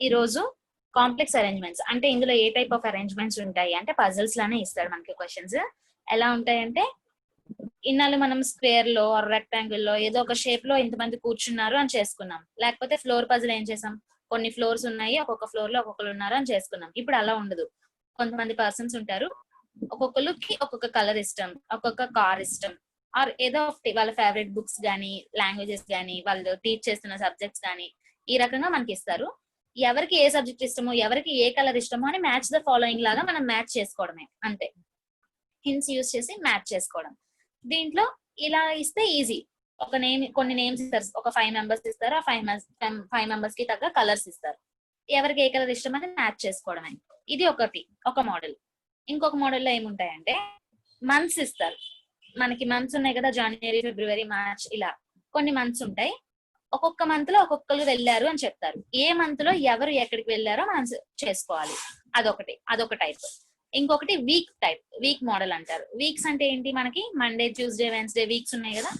ఈ రోజు complex arrangements అంటే ఇందులో ఏ టైప్ ఆఫ్ అరేంజ్మెంట్స్ ఉంటాయి అంటే పజిల్స్ లానే ఇస్తాడు మనకి క్వశ్చన్స్. ఎలా ఉంటాయంటే ఇన్నాళ్ళు మనం స్క్వేర్ లో ఆర్ రెక్టాంగిల్ లో ఏదో ఒక షేప్ లో ఇంతమంది కూర్చున్నారు అని చేసుకున్నాం. లేకపోతే ఫ్లోర్ పజిల్ ఏం చేసాం, కొన్ని ఫ్లోర్స్ ఉన్నాయి, ఒక్కొక్క ఫ్లోర్ లో ఒక్కొక్కరు ఉన్నారు అని చేసుకున్నాం. ఇప్పుడు అలా ఉండదు. కొంతమంది పర్సన్స్ ఉంటారు, ఒక్కొక్కరికి ఒక్కొక్క కలర్ ఇష్టం, ఒక్కొక్క కార్ ఇష్టం, ఆర్ ఏదో ఒకటి వాళ్ళ ఫేవరెట్ బుక్స్ గానీ లాంగ్వేజెస్ గానీ వాళ్ళు టీచ్ చేస్తున్న సబ్జెక్ట్స్ గానీ ఈ రకంగా మనకి ఇస్తారు. ఎవరికి ఏ సబ్జెక్ట్ ఇష్టమో ఎవరికి ఏ కలర్ ఇష్టమో అని మ్యాచ్ ద ఫాలోయింగ్ లాగా మనం మ్యాచ్ చేసుకోవడమే అంతే. హింట్స్ యూజ్ చేసి మ్యాచ్ చేసుకోవడం. దీంట్లో ఇలా ఇస్తే ఈజీ. ఒక నేమ్ కొన్ని నేమ్స్ ఇస్తారు, ఒక 5 మెంబర్స్ ఇస్తారు. ఆ 5 మెంబర్స్ కి తగ్గ కలర్స్ ఇస్తారు. ఎవరికి ఏ కలర్ ఇష్టం అని మ్యాచ్ చేసుకోవడమే. ఇది ఒకటి ఒక మోడల్. ఇంకొక మోడల్లో ఏముంటాయంటే మంత్స్ ఇస్తారు. మనకి మంత్స్ ఉన్నాయి కదా, జనవరి ఫిబ్రవరి మార్చ్ ఇలా కొన్ని మంత్స్ ఉంటాయి. ఒక్కొక్క మంత్ లో ఒక్కొక్కరు వెళ్ళారు అని చెప్తారు. ఏ మంత్ లో ఎవరు ఎక్కడికి వెళ్ళారో మనం చేసుకోవాలి. అదొక టైప్. ఇంకొకటి వీక్ టైప్, వీక్ మోడల్ అంటారు. వీక్స్ అంటే ఏంటి, మనకి మండే ట్యూస్డే వెన్స్డే వీక్స్ ఉన్నాయి కదా.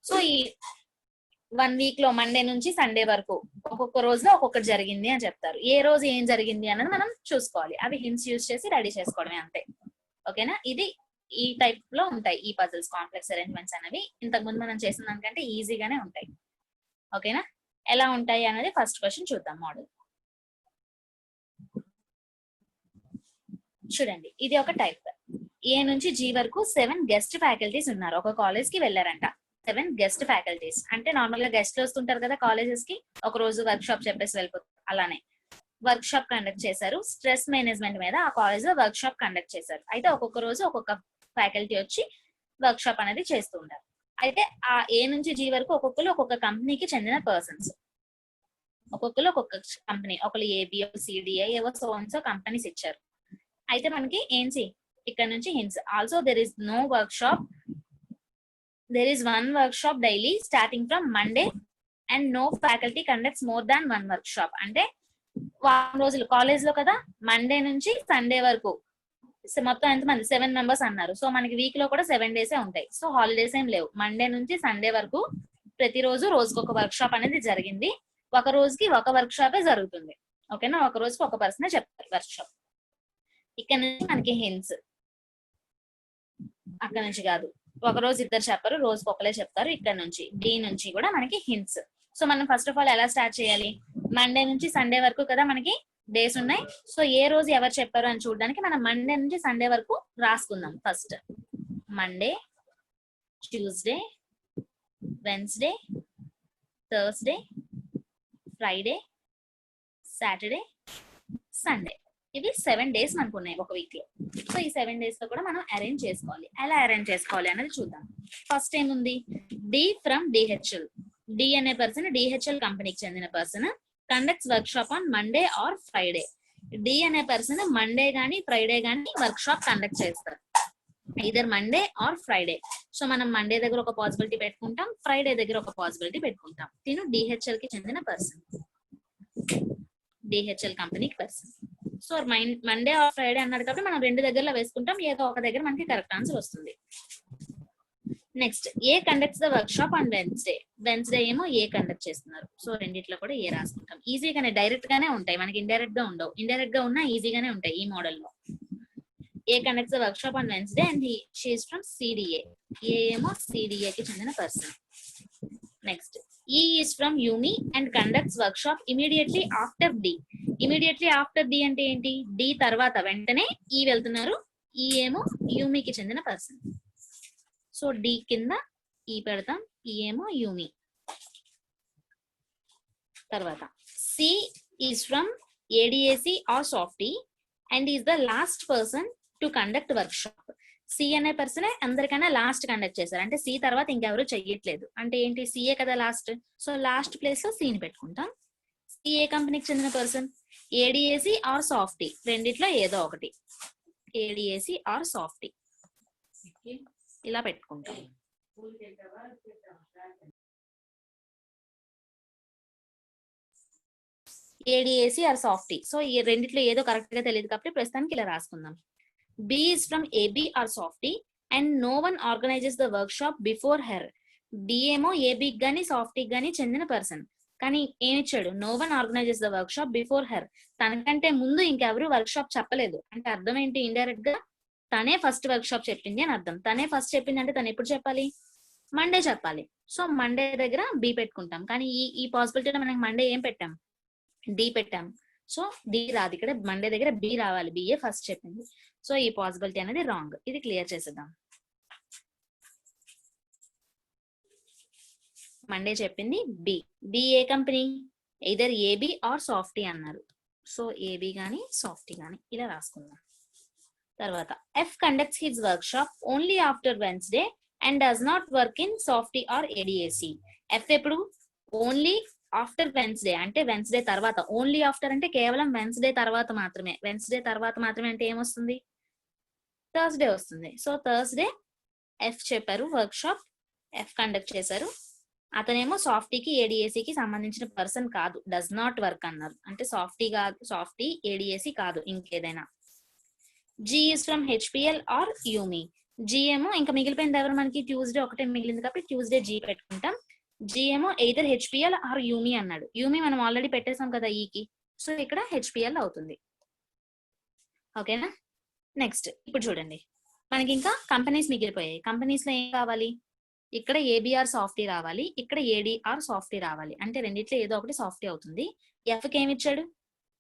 సో ఈ 1 వీక్ లో మండే నుంచి సండే వరకు ఒక్కొక్క రోజులో ఒక్కొక్కటి జరిగింది అని చెప్తారు. ఏ రోజు ఏం జరిగింది అన్నది మనం చూసుకోవాలి. అవి హింట్స్ యూజ్ చేసి రెడీ చేసుకోవడమే అంతే. ఓకేనా. ఇది ఈ టైప్ లో ఉంటాయి ఈ పజిల్స్, కాంప్లెక్స్ అరేంజ్మెంట్స్ అనేవి. ఇంతకు ముందు మనం చేసిన దానికంటే ఈజీగానే ఉంటాయి. ఓకేనా. ఎలా ఉంటాయి అనేది ఫస్ట్ క్వశ్చన్ చూద్దాం. మోడల్ చూడండి, ఇది ఒక టైప్. ఏ నుంచి జీ వరకు 7 గెస్ట్ ఫ్యాకల్టీస్ ఉన్నారు. ఒక కాలేజ్ కి వెళ్ళారంట. 7 గెస్ట్ ఫ్యాకల్టీస్ అంటే నార్మల్ గా గెస్ట్లు వస్తుంటారు కదా కాలేజెస్ కి, ఒక రోజు వర్క్ షాప్ చెప్పేసి వెళ్ళిపోతారు. అలానే వర్క్ షాప్ కండక్ట్ చేశారు. స్ట్రెస్ మేనేజ్మెంట్ మీద ఆ కాలేజ్ లో వర్క్ షాప్ కండక్ట్ చేశారు. అయితే ఒక్కొక్క రోజు ఒక్కొక్క ఫ్యాకల్టీ వచ్చి వర్క్ షాప్ అనేది చేస్తూ ఉంటారు. అయితే ఆ ఏ నుంచి జీ వరకు ఒక్కొక్కరు ఒక్కొక్క కంపెనీకి చెందిన పర్సన్స్. ఒక్కొక్కరు ఒక్కొక్క కంపెనీ, ఒకరు ఏబిఓ సిడిఐ ఏవో సో కంపెనీస్ ఇచ్చారు. అయితే మనకి ఏంటి ఇక్కడ నుంచి hints. Also there is no workshop, there is 1 workshop daily starting from Monday and no faculty conducts more than 1 workshop. అంటే వారం రోజులు కాలేజ్ లో కదా, మండే నుంచి సండే వరకు మొత్తం ఎంతమంది 7 మెంబర్స్ అన్నారు. సో మనకి వీక్ లో కూడా 7 డేసే ఉంటాయి. సో హాలిడేస్ ఏం లేవు. మండే నుంచి సండే వరకు ప్రతిరోజు రోజుకొక వర్క్ షాప్ అనేది జరిగింది. ఒక రోజుకి ఒక వర్క్ షాపే జరుగుతుంది. ఓకేనా. ఒక రోజుకి ఒక పర్సనే చెప్తారు వర్క్ షాప్. ఇక్కడ నుంచి మనకి హింట్స్. అక్కడ నుంచి కాదు, ఒక రోజు ఇద్దరు చెప్పరు, రోజుకి ఒకలే చెప్తారు. ఇక్కడ నుంచి డి నుంచి కూడా మనకి హింట్స్. సో మనం ఫస్ట్ ఆఫ్ ఆల్ ఎలా స్టార్ట్ చేయాలి, మండే నుంచి సండే వరకు కదా మనకి డేస్ ఉన్నాయి. సో ఏ రోజు ఎవరు చెప్పారు అని చూడడానికి మనం మండే నుంచి సండే వరకు రాసుకుందాం. First Monday, Tuesday, Wednesday, Thursday, Friday, Saturday, Sunday. ఇవి 7 డేస్ మనకు ఉన్నాయి ఒక వీక్ లో. సో ఈ 7 డేస్ లో కూడా మనం అరేంజ్ చేసుకోవాలి. ఎలా అరేంజ్ చేసుకోవాలి అనేది చూద్దాం. ఫస్ట్ ఏముంది, డి ఫ్రమ్ డిహెచ్ఎల్. డి అనే పర్సన్ డిహెచ్ఎల్ కంపెనీకి చెందిన person conducts workshop on Monday or Friday. D అనే పర్సన్ మండే గానీ ఫ్రైడే గానీ వర్క్ షాప్ కండక్ట్ చేస్తారు. Either Monday or Friday. So మనం మండే దగ్గర ఒక పాసిబిలిటీ పెట్టుకుంటాం, ఫ్రైడే దగ్గర ఒక పాసిబిలిటీ పెట్టుకుంటాం. తిను డిహెచ్ఎల్ కి చెందిన పర్సన్, డిహెచ్ఎల్ కంపెనీకి person. So Monday or Friday అన్నాడు కాబట్టి మనం 2 దగ్గరలో వేసుకుంటాం. ఏదో ఒక దగ్గర మనకి కరెక్ట్ ఆన్సర్ వస్తుంది. Next, A conducts the workshop on Wednesday. Wednesday ఏమో ఏ కండక్ట్ చేస్తున్నారు. సో రెండిట్లో కూడా ఏ రాసుకుంటాం. ఈజీగానే డైరెక్ట్ గానే ఉంటాయి మనకి, ఇండైరెక్ట్ గా ఉండవు. ఇండైరెక్ట్ గా ఉన్నా ఈజీగానే ఉంటాయి ఈ మోడల్లో. A conducts the workshop on Wednesday and she is from CDA. A ఏమో సిడిఏ కి చెందిన person. Next, E is from Yumi and conducts workshop immediately after D. Immediately after D అంటే ఏంటి, డి తర్వాత వెంటనే ఈ వెళ్తున్నారు. ఈ ఏమో యూమికి చెందిన పర్సన్. సో డి కింద ఈ పెడతాం, ఈ ఏమో యూమి. తర్వాత C is from ADAC or Softy and is the last person to conduct workshop. C అనే పర్సనే అందరికైనా లాస్ట్ కండక్ట్ చేశారు. అంటే సి తర్వాత ఇంకెవరు చెయ్యట్లేదు. అంటే ఏంటి, సిఏ కదా లాస్ట్. సో లాస్ట్ ప్లేస్ లో సిని పెట్టుకుంటాం. సిఏ కంపెనీకి చెందిన పర్సన్ ఏడిఏసి ఆర్ సాఫ్టీ, రెండిట్లో ఏదో ఒకటి. ఏడిఏసి ఆర్ సాఫ్టీ ఇలా పెట్టుకుంటాం. ఏడిఏసి ఆర్ సాఫ్టీ. సో ఈ రెండిట్లో ఏదో కరెక్ట్ గా తెలియదు కాబట్టి ప్రస్తుతానికి ఇలా రాసుకుందాం. B is from AB or Softy and no one organizes the workshop before her. B ఏమో AB గానీ సాఫ్టీ గానీ చెందిన పర్సన్. కానీ ఏమిచ్చాడు, no one organises the workshop before her. తనకంటే ముందు ఇంకెవరు వర్క్ షాప్ చెప్పలేదు. అంటే అర్థం ఏంటి, ఇండైరెక్ట్ గా తనే ఫస్ట్ వర్క్ షాప్ చెప్పింది అని అర్థం. తనే ఫస్ట్ చెప్పింది అంటే తను ఎప్పుడు చెప్పాలి, మండే చెప్పాలి. సో మండే దగ్గర బి పెట్టుకుంటాం. కానీ ఈ పాసిబిలిటీలో మనకి మండే ఏం పెట్టాం, డి పెట్టాం. సో డి రాదు, ఇక్కడ మండే దగ్గర బి రావాలి, బిఏ ఫస్ట్ చెప్పింది. సో ఈ పాసిబిలిటీ అనేది రాంగ్. ఇది క్లియర్ చేసేద్దాం. మండే చెప్పింది బి. బి ఏ company, either AB or Softy అన్నారు. సో ఏబి గానీ సాఫ్టీ గానీ ఇలా రాసుకుందాం. తర్వాత F conducts his workshop only after Wednesday and does not work in Softy or ADAC. F ఎప్పుడు, ఓన్లీ ఆఫ్టర్ వెన్స్డే అంటే వెన్స్డే తర్వాత. ఓన్లీ ఆఫ్టర్ అంటే కేవలం వెన్స్డే తర్వాత మాత్రమే. వెన్స్డే తర్వాత మాత్రమే అంటే ఏమొస్తుంది, థర్స్డే వస్తుంది. సో థర్స్డే ఎఫ్ చెప్పారు వర్క్ షాప్, ఎఫ్ కండక్ట్ చేశారు. అతనేమో సాఫ్టీకి ఏడిఏసికి సంబంధించిన పర్సన్ కాదు, డస్ నాట్ వర్క్ అన్నారు. అంటే సాఫ్టీ కాదు, సాఫ్టీ ఏడిఏసి కాదు, ఇంకేదైనా. G is from HPL or Yumi. G ఏమో ఇంకా మిగిలిపోయింది ఎవరు, మనకి ట్యూస్డే ఒకటే మిగిలింది కాబట్టి ట్యూస్డే జి పెట్టుకుంటాం. జి ఏమో ఎయిదర్ హెచ్పిఎల్ ఆర్ యూమి అన్నాడు. యూమి మనం ఆల్రెడీ పెట్టేసాం కదా ఈకి, సో ఇక్కడ హెచ్పిఎల్ అవుతుంది. ఓకేనా. నెక్స్ట్ ఇప్పుడు చూడండి, మనకి ఇంకా కంపెనీస్ మిగిలిపోయాయి. కంపెనీస్ లో ఏం కావాలి, ఇక్కడ ఏబిఆర్ సాఫ్టీ రావాలి, ఇక్కడ ఏడిఆర్ సాఫ్టీ రావాలి. అంటే రెండిట్లో ఏదో ఒకటి సాఫ్టీ అవుతుంది. ఎఫ్కి ఏమి ఇచ్చాడు,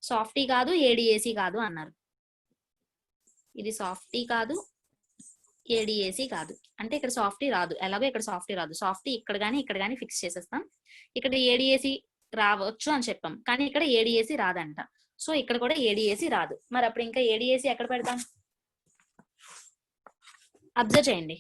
సాఫ్టీ కాదు ఏడిఏసి కాదు అన్నారు. ఇది సాఫ్టీ కాదు ఏడిఏసి కాదు అంటే ఇక్కడ సాఫ్టీ రాదు, ఎలాగో ఇక్కడ సాఫ్టీ రాదు. సాఫ్టీ ఇక్కడ గానీ ఫిక్స్ చేసేస్తాం. ఇక్కడ ఏడిఏసి రావచ్చు అని చెప్పాం, కానీ ఇక్కడ ఏడిఏసి రాదంట. సో ఇక్కడ కూడా ఏడిఏసి రాదు. మరి అప్పుడు ఇంకా ఏడిఏసి ఎక్కడ పెడతాం, అబ్జర్వ్ చేయండి.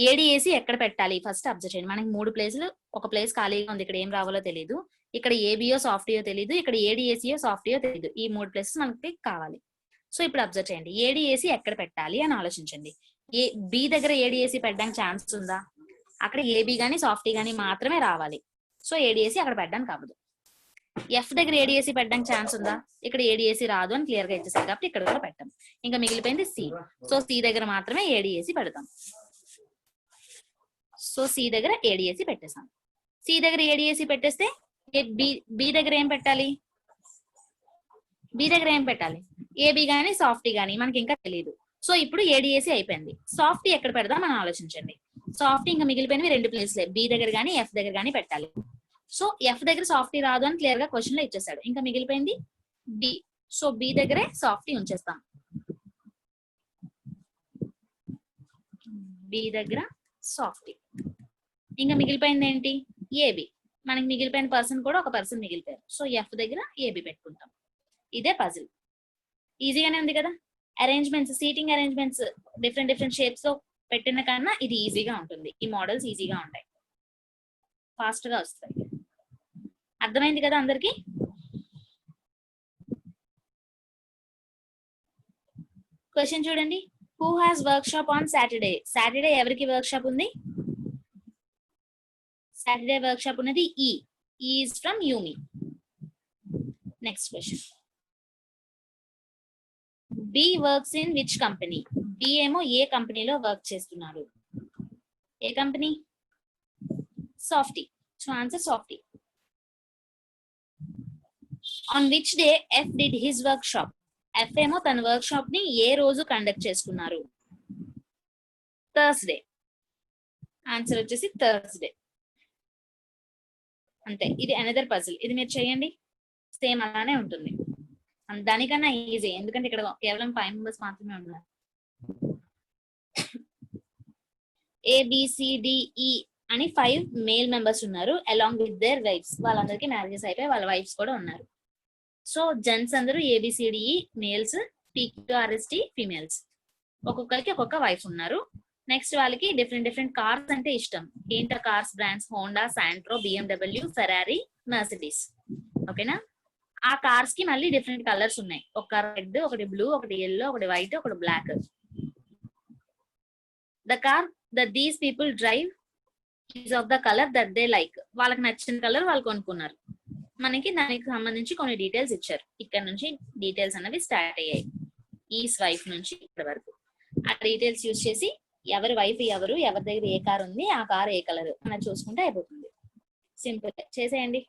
ఏడిఏసి ఎక్కడ పెట్టాలి ఫస్ట్ అబ్జర్వ్ చేయండి. మనకి 3 ప్లేసులు, ఒక ప్లేస్ ఖాళీగా ఉంది, ఇక్కడ ఏం రావాలో తెలియదు. ఇక్కడ ఏబియో సాఫ్టీయో తెలియదు, ఇక్కడ ఏడిఏసియో సాఫ్టీయో తెలియదు. ఈ 3 ప్లేసెస్ మనకి కావాలి. సో ఇప్పుడు అబ్జర్వ్ చేయండి, ఏడిఏసి ఎక్కడ పెట్టాలి అని ఆలోచించండి. బి దగ్గర ఏడిఏసి పెట్టడానికి ఛాన్స్ ఉందా, అక్కడ ఏబి గానీ సాఫ్టీ గానీ మాత్రమే రావాలి. సో ఏడిఏసి అక్కడ పెట్టడానికి అవ్వదు. ఎఫ్ దగ్గర ఏడిఏసి పెట్టడానికి ఛాన్స్ ఉందా, ఇక్కడ ఏడిఏసి రాదు అని క్లియర్ గా ఇచ్చేసారు కాబట్టి ఇక్కడ కూడా పెట్టాం. ఇంకా మిగిలిపోయింది సి. సో సి దగ్గర మాత్రమే ఏడిఏసి పెడతాం. సో సి దగ్గర ఏడిఏసి పెట్టేసాం. సి దగ్గర ఏడిఏసి పెట్టేస్తే బి దగ్గర ఏం పెట్టాలి, బి దగ్గర ఏం పెట్టాలి, ఏబి గానీ సాఫ్టీ గానీ మనకి ఇంకా తెలియదు. సో ఇప్పుడు ఏడిఏసి అయిపోయింది. సాఫ్టీ ఎక్కడ పెడదాం అని ఆలోచించండి. సాఫ్టీ ఇంకా మిగిలిపోయినవి 2 ప్లేస్లే, బి దగ్గర గానీ ఎఫ్ దగ్గర గానీ పెట్టాలి. సో ఎఫ్ దగ్గర సాఫ్టీ రాదు అని క్లియర్ గా క్వశ్చన్ లో ఇచ్చేసాడు. ఇంకా మిగిలిపోయింది బి. సో బి దగ్గరే సాఫ్టీ ఉంచేస్తాం. బి దగ్గర సాఫ్టీ. ఇంకా మిగిలిపోయింది ఏంటి, ఏబి. మనకి మిగిలిపోయిన పర్సన్ కూడా ఒక పర్సన్ మిగిలిపోయారు. సో ఎఫ్ దగ్గర ఏబి పెట్టుకుంటాం. ఇదే పజిల్. ఈజీగానే ఉంది కదా. Arrangements, seating arrangements different shapes లో పెట్టిన కన్నా ఇది ఈజీగా ఉంటుంది. ఈ మోడల్స్ ఈజీగా ఉంటాయి, ఫాస్ట్ గా వస్తాయి. అర్థమైంది కదా అందరికి. క్వశ్చన్ చూడండి, who has workshop on Saturday. Saturday ఎవరికి వర్క్ షాప్ ఉంది, సాటర్డే వర్క్ షాప్ ఉన్నది E. Is from Yumi. Next question, B works in which company. B ఏమో ఏ కంపెనీలో వర్క్ చేస్తున్నారు. ఏ company, Softy. So answer Softy. On which day F did his workshop. F ఏమో తన work shop ని ఏ రోజు కండక్ట్ చేసుకున్నారు, థర్స్డే. ఆన్సర్ వచ్చేసి థర్స్డే. అంతే. ఇది అనదర్ పజిల్. ఇది మీరు చేయండి, సేమ్ అలానే ఉంటుంది. దానికన్నా ఈజీ, ఎందుకంటే ఇక్కడ కేవలం 5 మెంబర్స్ మాత్రమే ఉన్నారు. ఏబిసిడిఈ అని 5 మేల్ మెంబర్స్ ఉన్నారు, అలాంగ్ విత్ దేర్ వైఫ్స్. వాళ్ళందరికీ మ్యారేజెస్ అయిపోయి వాళ్ళ వైఫ్స్ కూడా ఉన్నారు. సో జెంట్స్ అందరూ ఏబిసిడిఈ మేల్స్, పిక్యూఆర్ఎస్టి ఫీమేల్స్. ఒక్కొక్కరికి ఒక్కొక్క వైఫ్ ఉన్నారు. నెక్స్ట్ వాళ్ళకి డిఫరెంట్ కార్స్ అంటే ఇష్టం. ఏంటో cars brands, Honda, Santro, BMW, Ferrari, Mercedes. ఓకేనా. ఆ కార్స్ కి మళ్ళీ డిఫరెంట్ కలర్స్ ఉన్నాయి. ఒక రెడ్, ఒకటి బ్లూ, ఒకటి ఎల్లో, ఒకటి వైట్, ఒకటి black. The car that these people drive is of the colour that they like. వాళ్ళకి నచ్చిన కలర్ వాళ్ళు కొనుక్కున్నారు. మనకి దానికి సంబంధించి కొన్ని డీటెయిల్స్ ఇచ్చారు. ఇక్కడ నుంచి డీటెయిల్స్ అనేవి స్టార్ట్ అయ్యాయి, ఈ స్వైప్ నుంచి ఇక్కడ వరకు. ఆ డీటెయిల్స్ యూజ్ చేసి ఎవరి వైఫ్ ఎవరు, ఎవరి దగ్గర ఏ కార్ ఉంది, ఆ కార్ ఏ కలర్ అన్నది చూసుకుంటే అయిపోతుంది. సింపుల్. చేసేయండి.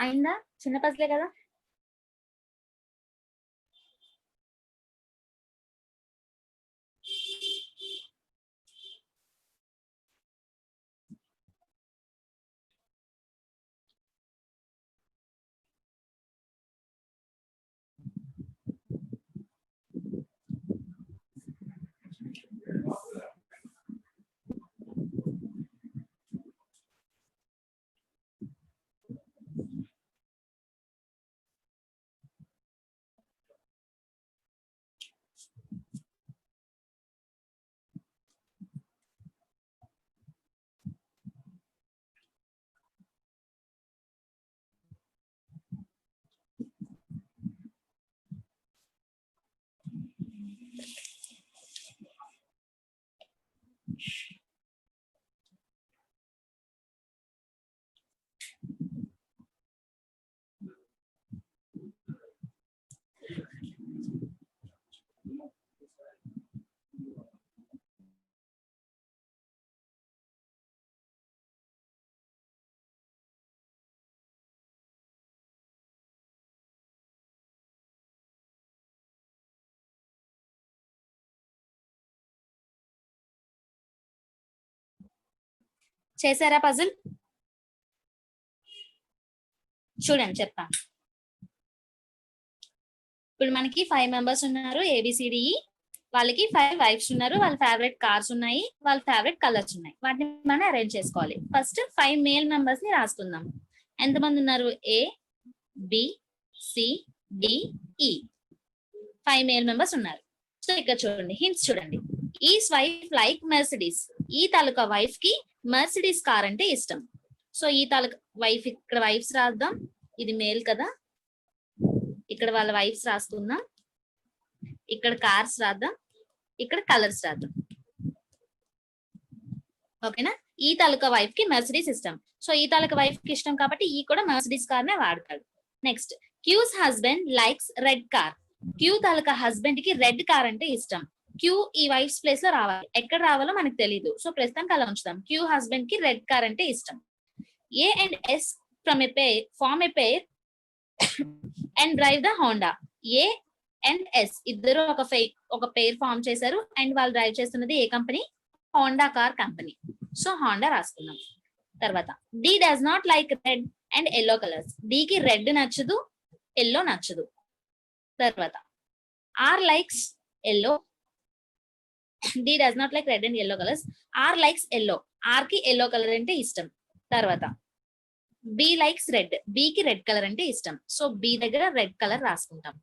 అయిందా? చిన్న పజిలే కదా. చేశారా పజిల్? చూడండి చెప్తాను. ఇప్పుడు మనకి 5 మెంబర్స్ ఉన్నారు, ఏబిసిడిఈ. వాళ్ళకి 5 వైఫ్స్ ఉన్నారు, వాళ్ళ ఫేవరెట్ కార్స్ ఉన్నాయి, వాళ్ళ ఫేవరెట్ కలర్స్ ఉన్నాయి. వాటిని మనం అరేంజ్ చేసుకోవాలి. ఫస్ట్ 5 మేల్ మెంబర్స్ ని రాసుకుందాం. ఎంతమంది ఉన్నారు? ఏ, బి, సి, డి, ఈ. 5 మేల్ మెంబర్స్ ఉన్నారు. సో ఇక్కడ చూడండి, హింట్స్ చూడండి. Is wife like Mercedes. ఈ తాలూకా వైఫ్ కి మెర్సిడీస్ కార్ అంటే ఇష్టం. సో ఈ తాలూకా వైఫ్, ఇక్కడ వైఫ్స్ రాద్దాం. ఇది మేల్ కదా, ఇక్కడ వాళ్ళ వైఫ్స్ రాసుకుందాం. ఇక్కడ కార్స్ రాద్దాం, ఇక్కడ కలర్స్ రాద్దాం. ఓకేనా? ఈ తాలూకా వైఫ్ కి మెర్సిడీస్ ఇష్టం. సో ఈ తాలూకా వైఫ్ కి ఇష్టం కాబట్టి ఈ కూడా మెర్సిడీస్ కార్ నే వాడతాడు. Next, Q's husband likes red car. Q తాలూకా హస్బెండ్ కి రెడ్ కార్ అంటే ఇష్టం. క్యూ ఈ వైఫ్స్ ప్లేస్ లో రావాలి. ఎక్కడ రావాలో మనకు తెలియదు. సో ప్రస్తుతానికి అలా ఉంచుదాం. క్యూ హస్బెండ్ కి రెడ్ కార్ అంటే ఇష్టం. A and S form a pair and drive the Honda. A and S ఇద్దరు ఒక పేర్ ఫార్మ్ చేశారు అండ్ వాళ్ళు డ్రైవ్ చేస్తున్నది ఏ company? Honda car company. So Honda రాసుకున్నాం. తర్వాత, D does not like red and yellow colours. కి red నచ్చదు, ఎల్లో నచ్చదు. తర్వాత, R likes yellow. D does not like red and yellow colours. R likes yellow. Are కి yellow colour అంటే ఇష్టం. తర్వాత, బి లైక్స్ రెడ్. కి రెడ్ కలర్ అంటే ఇష్టం. సో బి దగ్గర రెడ్ కలర్ రాసుకుంటాం.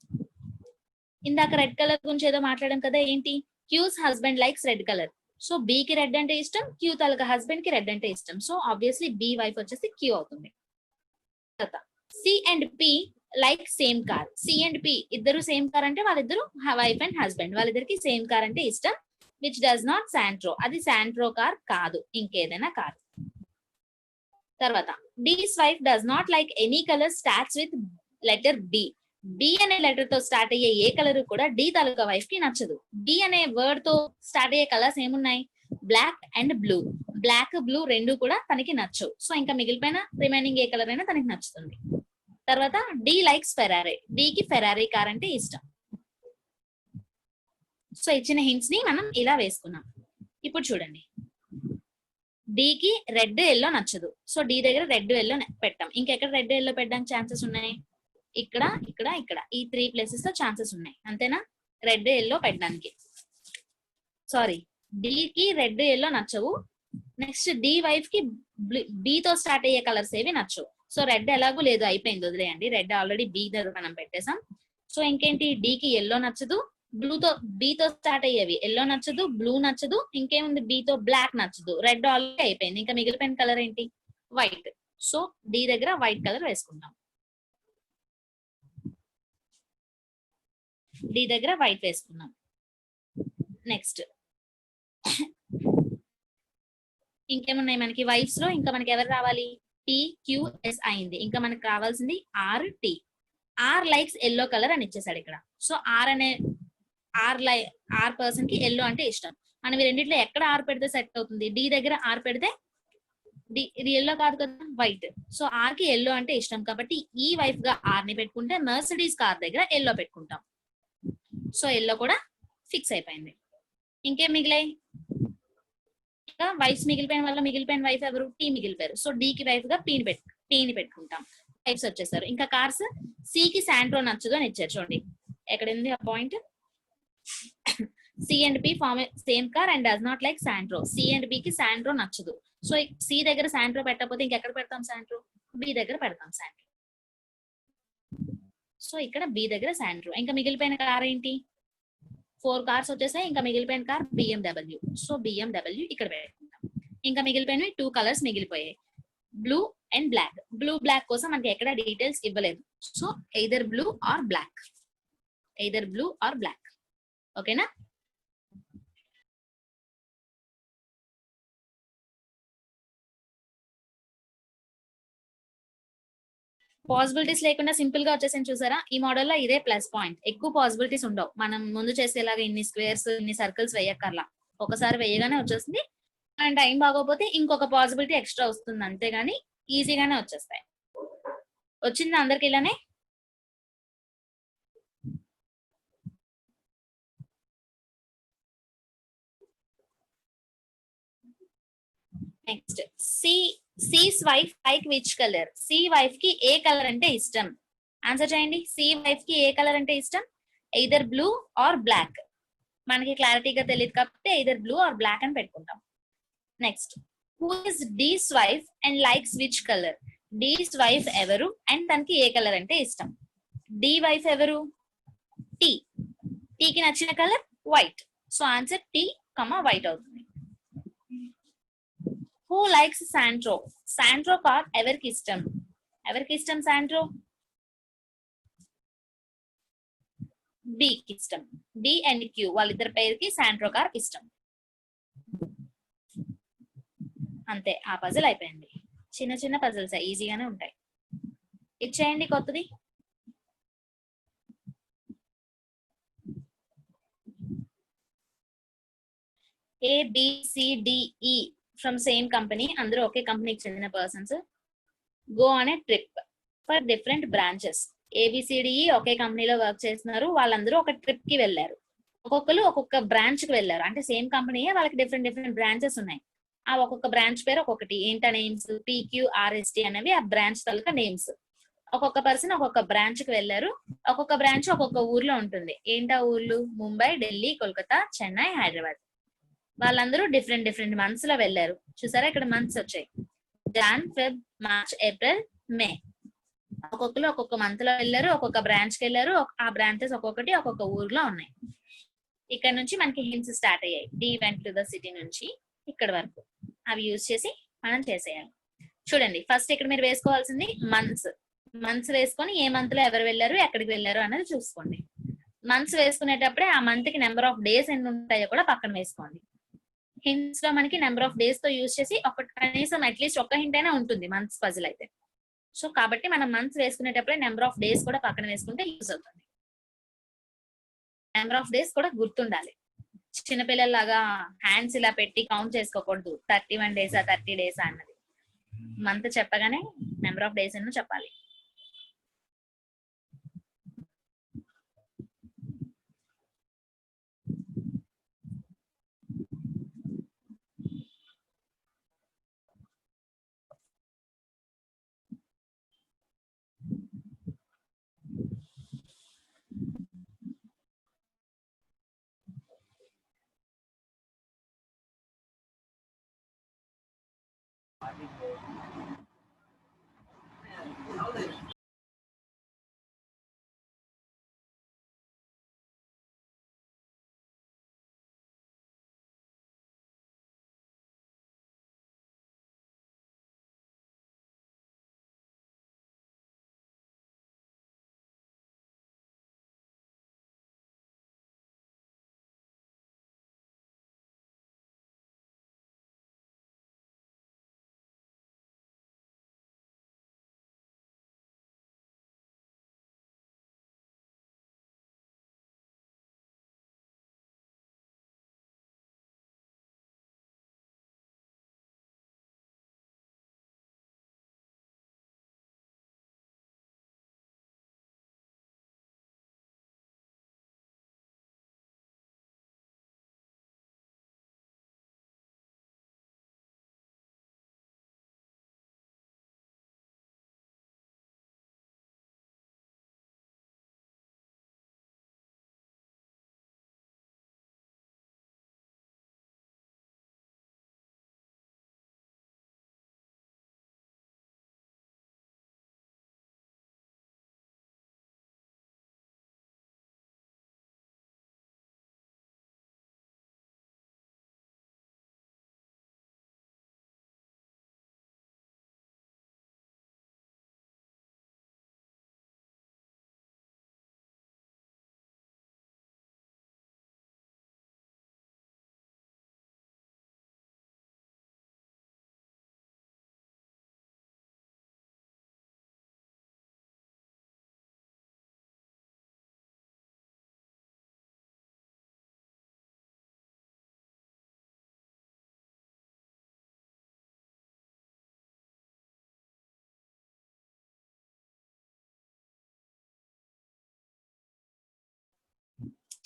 ఇందాక రెడ్ కలర్ గురించి ఏదో మాట్లాడాం కదా, ఏంటి? Q's husband likes red colour. So కి రెడ్ అంటే ఇష్టం, క్యూ తాలూకా హస్బెండ్ కి రెడ్ అంటే ఇష్టం. సో ఆబ్వియస్లీ బి వైఫ్ వచ్చేసి క్యూ అవుతుంది. తర్వాత, C and P like same car. C and P ఇద్దరు సేమ్ కార్ అంటే వాళ్ళిద్దరు వైఫ్ అండ్ హస్బెండ్, వాళ్ళిద్దరికి సేమ్ కార్ అంటే ఇష్టం. Which does not Santro. అది శాంట్రో కార్ కాదు, ఇంకేదైనా కార్. తర్వాత, D's wife does not like any colour starts with letter B. D అనే లెటర్ తో స్టార్ట్ అయ్యే ఏ కలర్ కూడా డి తాలూకా వైఫ్ కి నచ్చదు. డి అనే వర్డ్ తో స్టార్ట్ అయ్యే కలర్స్ ఏమున్నాయి? Black and blue. Black, blue రెండు కూడా తనకి నచ్చవు. సో ఇంకా మిగిలిపోయిన రిమైనింగ్ ఏ కలర్ అయినా తనకి నచ్చుతుంది. తర్వాత, డి లైక్స్ ఫెరారీ. కి ఫెరారీ కార్ అంటే ఇష్టం. సో ఇచ్చిన హింట్స్ ని మనం ఇలా వేసుకున్నాం. ఇప్పుడు చూడండి, డికి రెడ్ ఎల్లో నచ్చదు. సో డి దగ్గర రెడ్ ఎల్లో పెట్టాం. ఇంకెక్కడ రెడ్ ఎల్లో పెట్టడానికి ఛాన్సెస్ ఉన్నాయి? ఇక్కడ ఇక్కడ ఇక్కడ ఈ 3 ప్లేసెస్ లో ఛాన్సెస్ ఉన్నాయి. అంతేనా? రెడ్ ఎల్లో పెట్టడానికి. సారీ, డికి రెడ్ ఎల్లో నచ్చవు. నెక్స్ట్ డి వైఫ్ కి బి తో స్టార్ట్ అయ్యే కలర్స్ ఏవి నచ్చవు. సో రెడ్ ఎలాగూ లేదు, అయిపోయింది, వదిలేయండి. రెడ్ ఆల్రెడీ బి దగ్గర మనం పెట్టేసాం. సో ఇంకేంటి, డికి ఎల్లో నచ్చదు, బ్లూతో బీతో స్టార్ట్ అయ్యేవి ఎల్లో నచ్చదు, బ్లూ నచ్చదు, ఇంకేముంది బీతో బ్లాక్ నచ్చదు, రెడ్ ఆల్రెడీ అయిపోయింది. ఇంకా మిగిలిపోయిన కలర్ ఏంటి? వైట్. సో డి దగ్గర వైట్ కలర్ వేసుకుంటాం. డి దగ్గర వైట్ వేసుకున్నాం. నెక్స్ట్ ఇంకేమున్నాయి మనకి వైఫ్స్ లో? ఇంకా మనకి ఎవరు రావాలి? టి క్యూ ఎస్ అయింది. ఇంకా మనకి కావాల్సింది R T. R likes yellow colour అని ఇచ్చేసాడు ఇక్కడ. సో ఆర్ పర్సన్ కి ఎల్లో అంటే ఇష్టం. మనం ఈ రెండిట్లో ఎక్కడ ఆర్ పెడితే సెట్ అవుతుంది? డి దగ్గర ఆర్ పెడితే ఇది ఎల్లో కాదు కదా, వైట్. సో ఆర్ కి ఎల్లో అంటే ఇష్టం కాబట్టి ఈ వైఫ్ గా ఆర్ ని పెట్టుకుంటే మర్సిడీస్ కార్ దగ్గర ఎల్లో పెట్టుకుంటాం. సో ఎల్లో కూడా ఫిక్స్ అయిపోయింది. ఇంకేం మిగిలాయి? ఇంకా వైఫ్స్ మిగిలిపోయిన వల్ల మిగిలిపోయిన వైఫ్ ఎవరు? టీ మిగిలిపోయారు. సో డి కి వైఫ్ గా పీని పెట్టుకుంటాం. వైఫ్స్ వచ్చేసారు. ఇంకా కార్స్, సి కి శాంట్రో నచ్చదు అని ఇచ్చారు. చూడండి ఎక్కడ ఉంది ఆ point. C and P form same car and does not like Santro. C and B కి శాంట్రో నచ్చదు. సో సి దగ్గర శాంట్రో పెట్టకపోతే ఇంకెక్కడ పెడతాం శాంట్రో? బి దగ్గర పెడతాం శాంట్రో. సో ఇక్కడ బి దగ్గర శాంట్రో. ఇంకా మిగిలిపోయిన కార్ ఏంటి? 4 కార్స్ వచ్చేసాయి. ఇంకా మిగిలిపోయిన కార్ బిఎండబ్ల్యూ. సో బిఎండబ్ల్యూ ఇక్కడ పెట్టుకుంటాం. ఇంకా మిగిలిపోయినవి 2 కలర్స్ మిగిలిపోయాయి, blue and black. Blue black కోసం మనకి ఎక్కడ డీటెయిల్స్ ఇవ్వలేదు. So either blue or black, either blue or black. ఓకేనా? పాసిబిలిటీస్ లేకుండా సింపుల్ గా వచ్చేసింది చూసారా? ఈ మోడల్లో ఇదే ప్లస్ పాయింట్. ఎక్కువ పాసిబిలిటీస్ ఉండవు. మనం ముందు చేసేలాగా ఇన్ని స్క్వేర్స్ ఇన్ని సర్కిల్స్ వేయక్కర్లా. ఒకసారి వేయగానే వచ్చేస్తుంది. అండ్ టైం బాగోపోతే ఇంకొక పాసిబిలిటీ ఎక్స్ట్రా వస్తుంది, అంతేగాని ఈజీగానే వచ్చేస్తాయి. వచ్చింది అందరికి ఇలానే? Next C's wife like which colour? C wife కి ఏ కలర్ అంటే ఇష్టం? ఆన్సర్ చేయండి. సి వైఫ్ కి ఏ కలర్ అంటే ఇష్టం? Either blue or black. మనకి క్లారిటీగా తెలియదు కాబట్టి ఎయిదర్ బ్లూ ఆర్ బ్లాక్ అని పెట్టుకుంటాం. Next, who is D's wife and likes which colour? D's wife ఎవరు అండ్ తనకి ఏ కలర్ అంటే ఇష్టం? డి వైఫ్ ఎవరు? టీ. టీకి నచ్చిన colour white. So answer T white అవుతుంది. Who likes Santro? Santro car ఎవరికి ఇష్టం? ఎవరికి ఇష్టం శాంట్రో? బికి ఇష్టం. డి అండ్ క్యూ వాళ్ళిద్దరి పేరుకి శాంట్రో కార్ ఇష్టం. అంతే, ఆ పజిల్ అయిపోయింది. చిన్న చిన్న పజిల్స్ ఈజీగానే ఉంటాయి. ఇచ్చేయండి కొత్తది. ABCDE ఫ్రమ్ సేమ్ కంపెనీ, అందరూ ఒకే కంపెనీకి చెందిన persons go on a trip for different branches. ABCDE ఒకే కంపెనీలో వర్క్ చేస్తున్నారు. వాళ్ళందరూ ఒక ట్రిప్ కి వెళ్ళారు. ఒక్కొక్కరు ఒక్కొక్క బ్రాంచ్ కి వెళ్ళారు. అంటే సేమ్ కంపెనీయే, వాళ్ళకి డిఫరెంట్ డిఫరెంట్ బ్రాంచెస్ ఉన్నాయి. ఆ ఒక్కొక్క బ్రాంచ్ పేరు ఒక్కొక్కటి. ఏంట నేమ్స్? PQRST అనేవి ఆ బ్రాంచ్ తాలూకా నేమ్స్. ఒక్కొక్క పర్సన్ ఒక్కొక్క బ్రాంచ్ కి వెళ్ళారు. ఒక్కొక్క బ్రాంచ్ ఒక్కొక్క ఊర్లో ఉంటుంది. ఏంటా ఊర్లు? ముంబై, ఢిల్లీ, కోల్కతా, చెన్నై, హైదరాబాద్. వాళ్ళందరూ డిఫరెంట్ డిఫరెంట్ మంత్స్ లో వెళ్ళారు. చూసారా ఇక్కడ మంత్స్ వచ్చాయి, జాన్, ఫెబ్, మార్చ్, ఏప్రిల్, మే. ఒక్కొక్కరు ఒక్కొక్క మంత్ లో వెళ్ళారు, ఒక్కొక్క బ్రాంచ్ కి వెళ్ళారు. ఆ బ్రాంచెస్ ఒక్కొక్కటి ఒక్కొక్క ఊర్లో ఉన్నాయి. ఇక్కడ నుంచి మనకి హింట్స్ స్టార్ట్ అయ్యాయి. D went to the city నుంచి ఇక్కడ వరకు. అవి యూజ్ చేసి మనం చేసేయాలి. చూడండి, ఫస్ట్ ఇక్కడ మీరు వేసుకోవాల్సింది మంత్స్ వేసుకొని ఏ మంత్ లో ఎవరు వెళ్ళారు, ఎక్కడికి వెళ్ళారు అనేది చూసుకోండి. మంత్స్ వేసుకునేటప్పుడే ఆ మంత్ కి నెంబర్ ఆఫ్ డేస్ ఎన్ని ఉంటాయో కూడా పక్కన వేసుకోండి. హింట్స్ లో మనకి నెంబర్ ఆఫ్ డేస్ తో యూజ్ చేసి ఒక కనీసం అట్లీస్ట్ ఒక్క హింట్ అయినా ఉంటుంది మంత్స్ పజిల్ అయితే. సో కాబట్టి మనం మంత్స్ వేసుకునేటప్పుడే నెంబర్ ఆఫ్ డేస్ కూడా పక్కన వేసుకుంటే యూజ్ అవుతుంది. నెంబర్ ఆఫ్ డేస్ కూడా గుర్తుండాలి. చిన్నపిల్లల్లాగా హ్యాండ్స్ ఇలా పెట్టి కౌంట్ చేసుకోకూడదు. 31 డేసా 30 డేసా అన్నది. మంత్ చెప్పగానే నెంబర్ ఆఫ్ డేస్ ఎన్నో చెప్పాలి.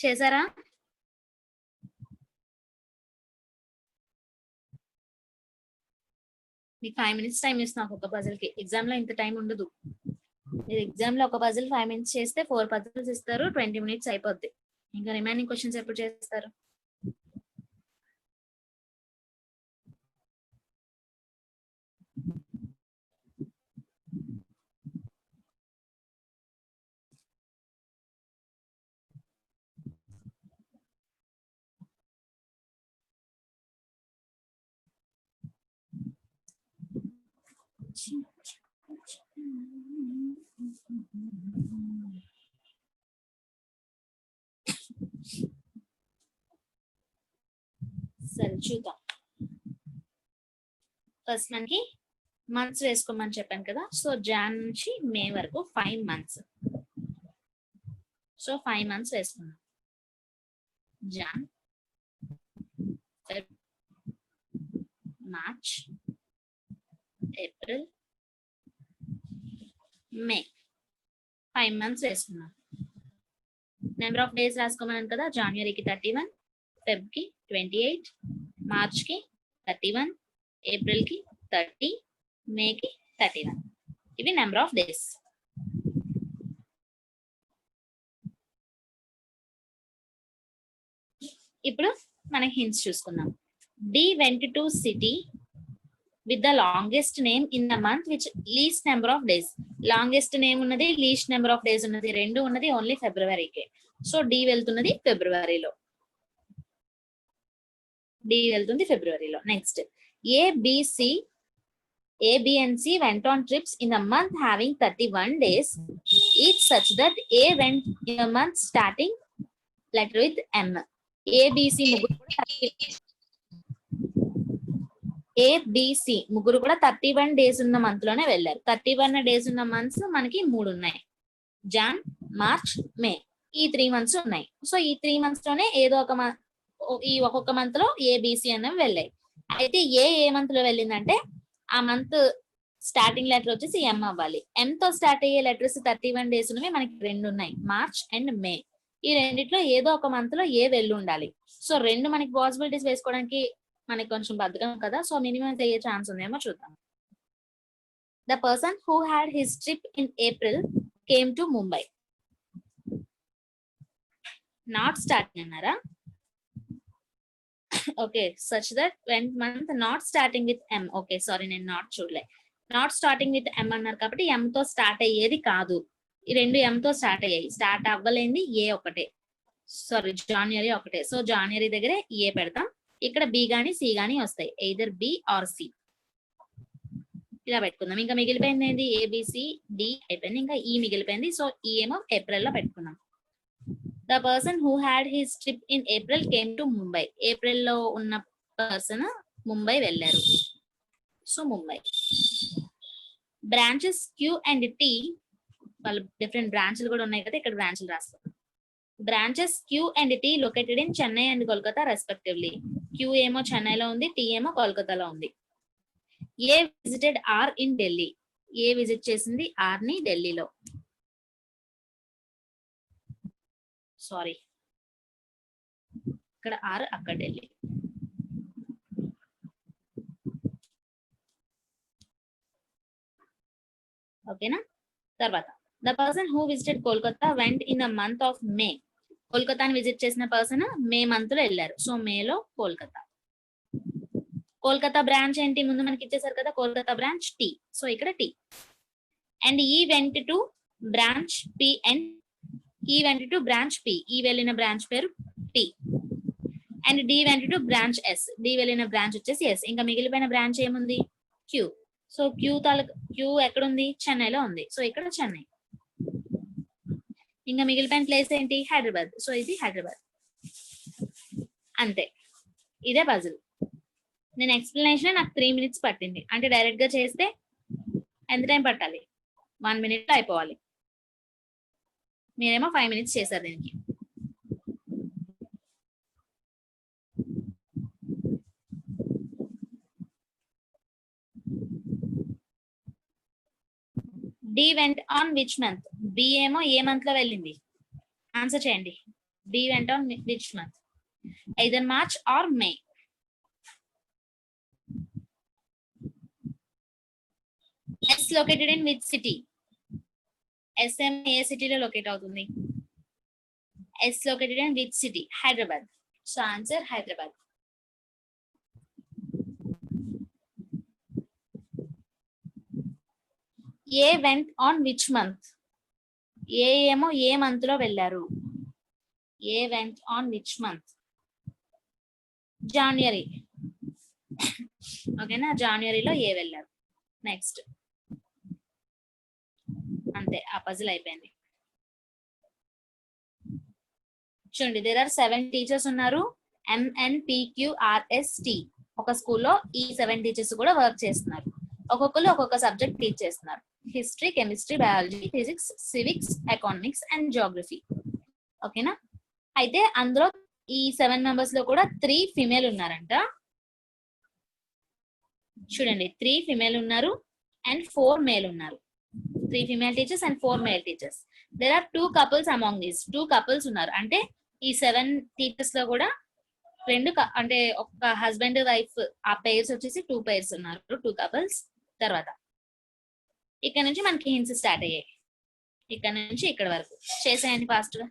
చేశారా? మీకు 5 minutes టైం ఇస్తున్నా ఒక పజిల్ కి. ఎగ్జామ్ లో ఇంత టైం ఉండదు. మీరు ఎగ్జామ్ లో ఒక పజిల్ 5 minutes చేస్తే 4 పజిల్స్ ఇస్తారు, 20 minutes అయిపోద్ది. ఇంకా రిమైనింగ్ క్వశ్చన్స్ ఎప్పుడు చేస్తారు? సరే చూద్దాం. ఫస్ట్ మనకి మంత్స్ వేసుకోమని చెప్పాను కదా. సో జాన్ నుంచి మే వరకు 5 months. సో 5 months వేసుకున్నాం. జాన్, ఫెబ్, మార్చ్, ఏప్రిల్, మే 5 months వేసుకున్నాం. నెంబర్ ఆఫ్ డేస్ రాసుకోమన్నాను కదా. జనవరికి 31, ఫెబ్ కి 28, మార్చ్ కి 31, ఏప్రిల్ కి 30, మే కి 31. ఇవి నెంబర్ ఆఫ్ డేస్. ఇప్పుడు మనకి హింట్స్ చూసుకుందాం. D went to city with the longest name in the month which least number of days. Longest name ఉన్నది, లీస్ట్ నెంబర్ ఆఫ్ డేస్ ఉన్నది, రెండు ఉన్నది ఓన్లీ ఫిబ్రవరికి. సో డి వెళ్తున్నది ఫిబ్రవరిలో. డి వెళ్తుంది ఫిబ్రవరిలో. Next ABC B and C went on trips in the month having 31 days each such that A went in a month starting letter with M. ABC ముగ్గురు కూడా 31 days ఉన్న month లోనే వెళ్ళారు. 31 days ఉన్న మంత్స్ మనకి 3 ఉన్నాయి. జాన్, మార్చ్, మే, ఈ 3 months ఉన్నాయి. సో ఈ 3 months లోనే ఏదో ఒక ఈ ఒక్కొక్క మంత్ లో ఏబిసి అనేవి వెళ్ళాయి. అయితే ఏ మంత్ లో వెళ్ళిందంటే ఆ మంత్ స్టార్టింగ్ లెటర్ వచ్చేసి ఎం అవ్వాలి. ఎం తో స్టార్ట్ అయ్యే లెటర్స్ 31 days ఉన్నవి మనకి 2 ఉన్నాయి, మార్చ్ అండ్ మే. ఈ రెండిట్లో ఏదో ఒక మంత్ లో ఏ వెళ్ళి ఉండాలి. సో 2 మనకి పాసిబిలిటీస్ వేసుకోవడానికి మనకి కొంచెం బద్ధకం కదా. సో మినిమం అయ్యే ఛాన్స్ ఉందేమో చూద్దాం. The person who had his trip in April came to Mumbai. Not starting అన్నారా? Okay, such that when month not starting with M. Okay sorry, నేను నాట్ చూడలే. నాట్ స్టార్టింగ్ విత్ ఎం అన్నారు కాబట్టి ఎం తో start అయ్యేది కాదు. ఈ రెండు ఎం తో స్టార్ట్ అయ్యాయి. స్టార్ట్ అవ్వలేంది ఏ ఒకటే, సారీ జాన్వరి ఒకటే. సో జాన్వరి దగ్గర ఏ పెడతాం. ఇక్కడ బి గాని సి గాని వస్తాయి, ఎయిదర్ బి ఆర్ సి. ఇలా పెట్టుకుందాం. ఇంకా మిగిలిపోయింది ఏంది? ఏబిసి డి అయిపోయింది, ఇంకా ఈ మిగిలిపోయింది. సో ఈ ఏమో ఏప్రిల్ లో పెట్టుకుందాం. The person who had his trip in April came to Mumbai. April లో ఉన్న పర్సన్ ముంబై వెళ్ళారు. So Mumbai. Branches Q and T, వాళ్ళు డిఫరెంట్ బ్రాంచ్లు కూడా ఉన్నాయి కదా, ఇక్కడ బ్రాంచ్లు రాస్తాం. Branches Q and T located in Chennai and Kolkata respectively. Q ఏమో చెన్నైలో ఉంది, టి ఏమో కోల్కతాలో ఉంది. A visited R in Delhi. A visit చేసింది ఆర్ ని ఢిల్లీలో. సారీ, ఇక్కడ ఆర్, అక్కడ ఢిల్లీ. ఓకేనా? తర్వాత the person who visited Kolkata went in the month of May. కోల్కతాని విజిట్ చేసిన పర్సన్ మే మంత్ లో వెళ్ళారు. సో మేలో కోల్కతా. కోల్కతా బ్రాంచ్ ఏంటి? ముందు మనకి ఇచ్చేసారు కదా, కోల్కతా బ్రాంచ్ టి. సో ఇక్కడ T. And E went to branch P and E went to branch P. E వెళ్ళిన బ్రాంచ్ పేరు T. And D went to branch S. D వెళ్ళిన బ్రాంచ్ వచ్చేసి ఎస్. ఇంకా మిగిలిపోయిన బ్రాంచ్ ఏముంది? క్యూ. సో క్యూ ఎక్కడుంది? చెన్నైలో ఉంది. సో ఇక్కడ చెన్నై. ఇంకా మిగిలిపోయిన ప్లేస్ ఏంటి? హైదరాబాద్. సో ఇది హైదరాబాద్. అంతే, ఇదే పజిల్. నేను ఎక్స్ప్లెనేషన్ నాకు 3 minutes పట్టింది. అంటే డైరెక్ట్ గా చేస్తే ఎంత టైం పట్టాలి? 1 minute లో అయిపోవాలి. మీరేమో 5 minutes చేశారు దీనికి. D went on which month. B ఏమో ఏ మంత్ లో వెళ్ళింది? ఆన్సర్ చేయండి. D went on which month? Either March or May. S located in which city? SM ఏ సిటీలో లొకేట్ అవుతుంది? S located in which city? Hyderabad. So answer Hyderabad. A went on which month? A ఏమో ఏ month లో వెళ్ళారు? A went on which month? January. ఓకేనా, జనవరిలో ఏ వెళ్ళారు. Next అంతే, ఆ పజిల్ అయిపోయింది. చూడండి, దేర్ ఆర్ 7 టీచర్స్ ఉన్నారు. MNPQRST ఒక స్కూల్లో ఈ 7 టీచర్స్ కూడా వర్క్ చేస్తున్నారు. ఒక్కొక్కరు ఒక్కొక్క సబ్జెక్ట్ టీచ్ చేస్తున్నారు. History, chemistry, biology, physics, civics, economics and Geography. ఓకేనా, అయితే అందులో ఈ 7 మెంబర్స్ లో కూడా 3 ఫిమేల్ ఉన్నారంట. చూడండి, 3 ఫిమేల్ ఉన్నారు అండ్ 4 మేల్ ఉన్నారు. 3 female teachers and 4 male teachers. There are 2 couples among these. 2 couples ఉన్నారు. అంటే ఈ 7 టీచర్స్ లో కూడా అంటే ఒక హస్బెండ్ వైఫ్ ఆ పేర్స్ వచ్చేసి 2 పేర్స్ ఉన్నారు, 2 కపుల్స్. తర్వాత ఇక్కడ నుంచి మనకి హింట్స్ స్టార్ట్ అయ్యాయి. ఇక్కడ నుంచి ఇక్కడ వరకు చేసేయండి ఫాస్ట్ గా.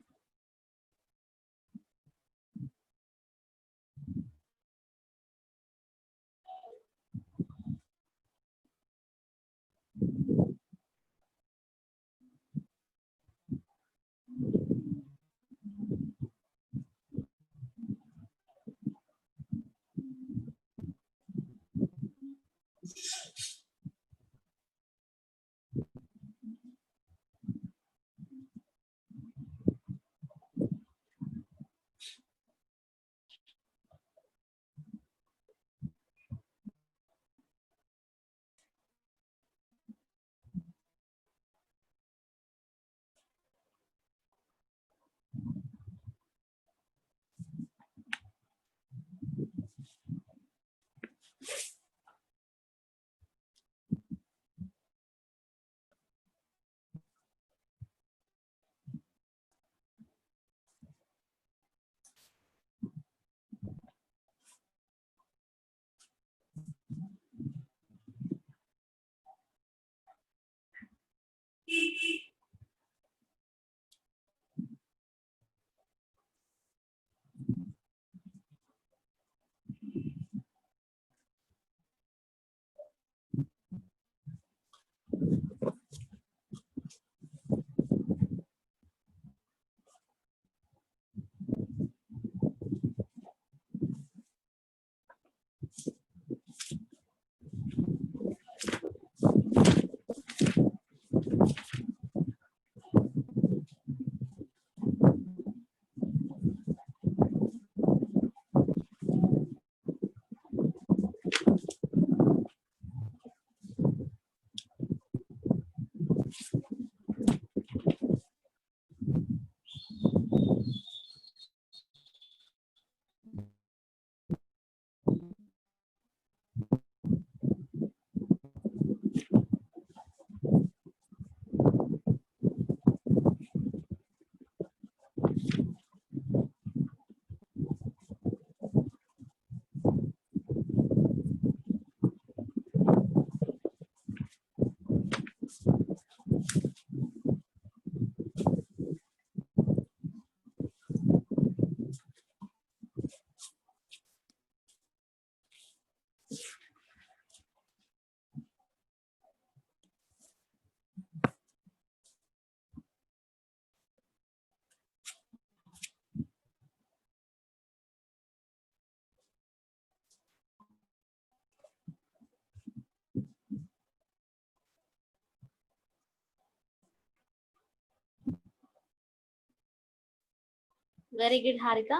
Very good Harika.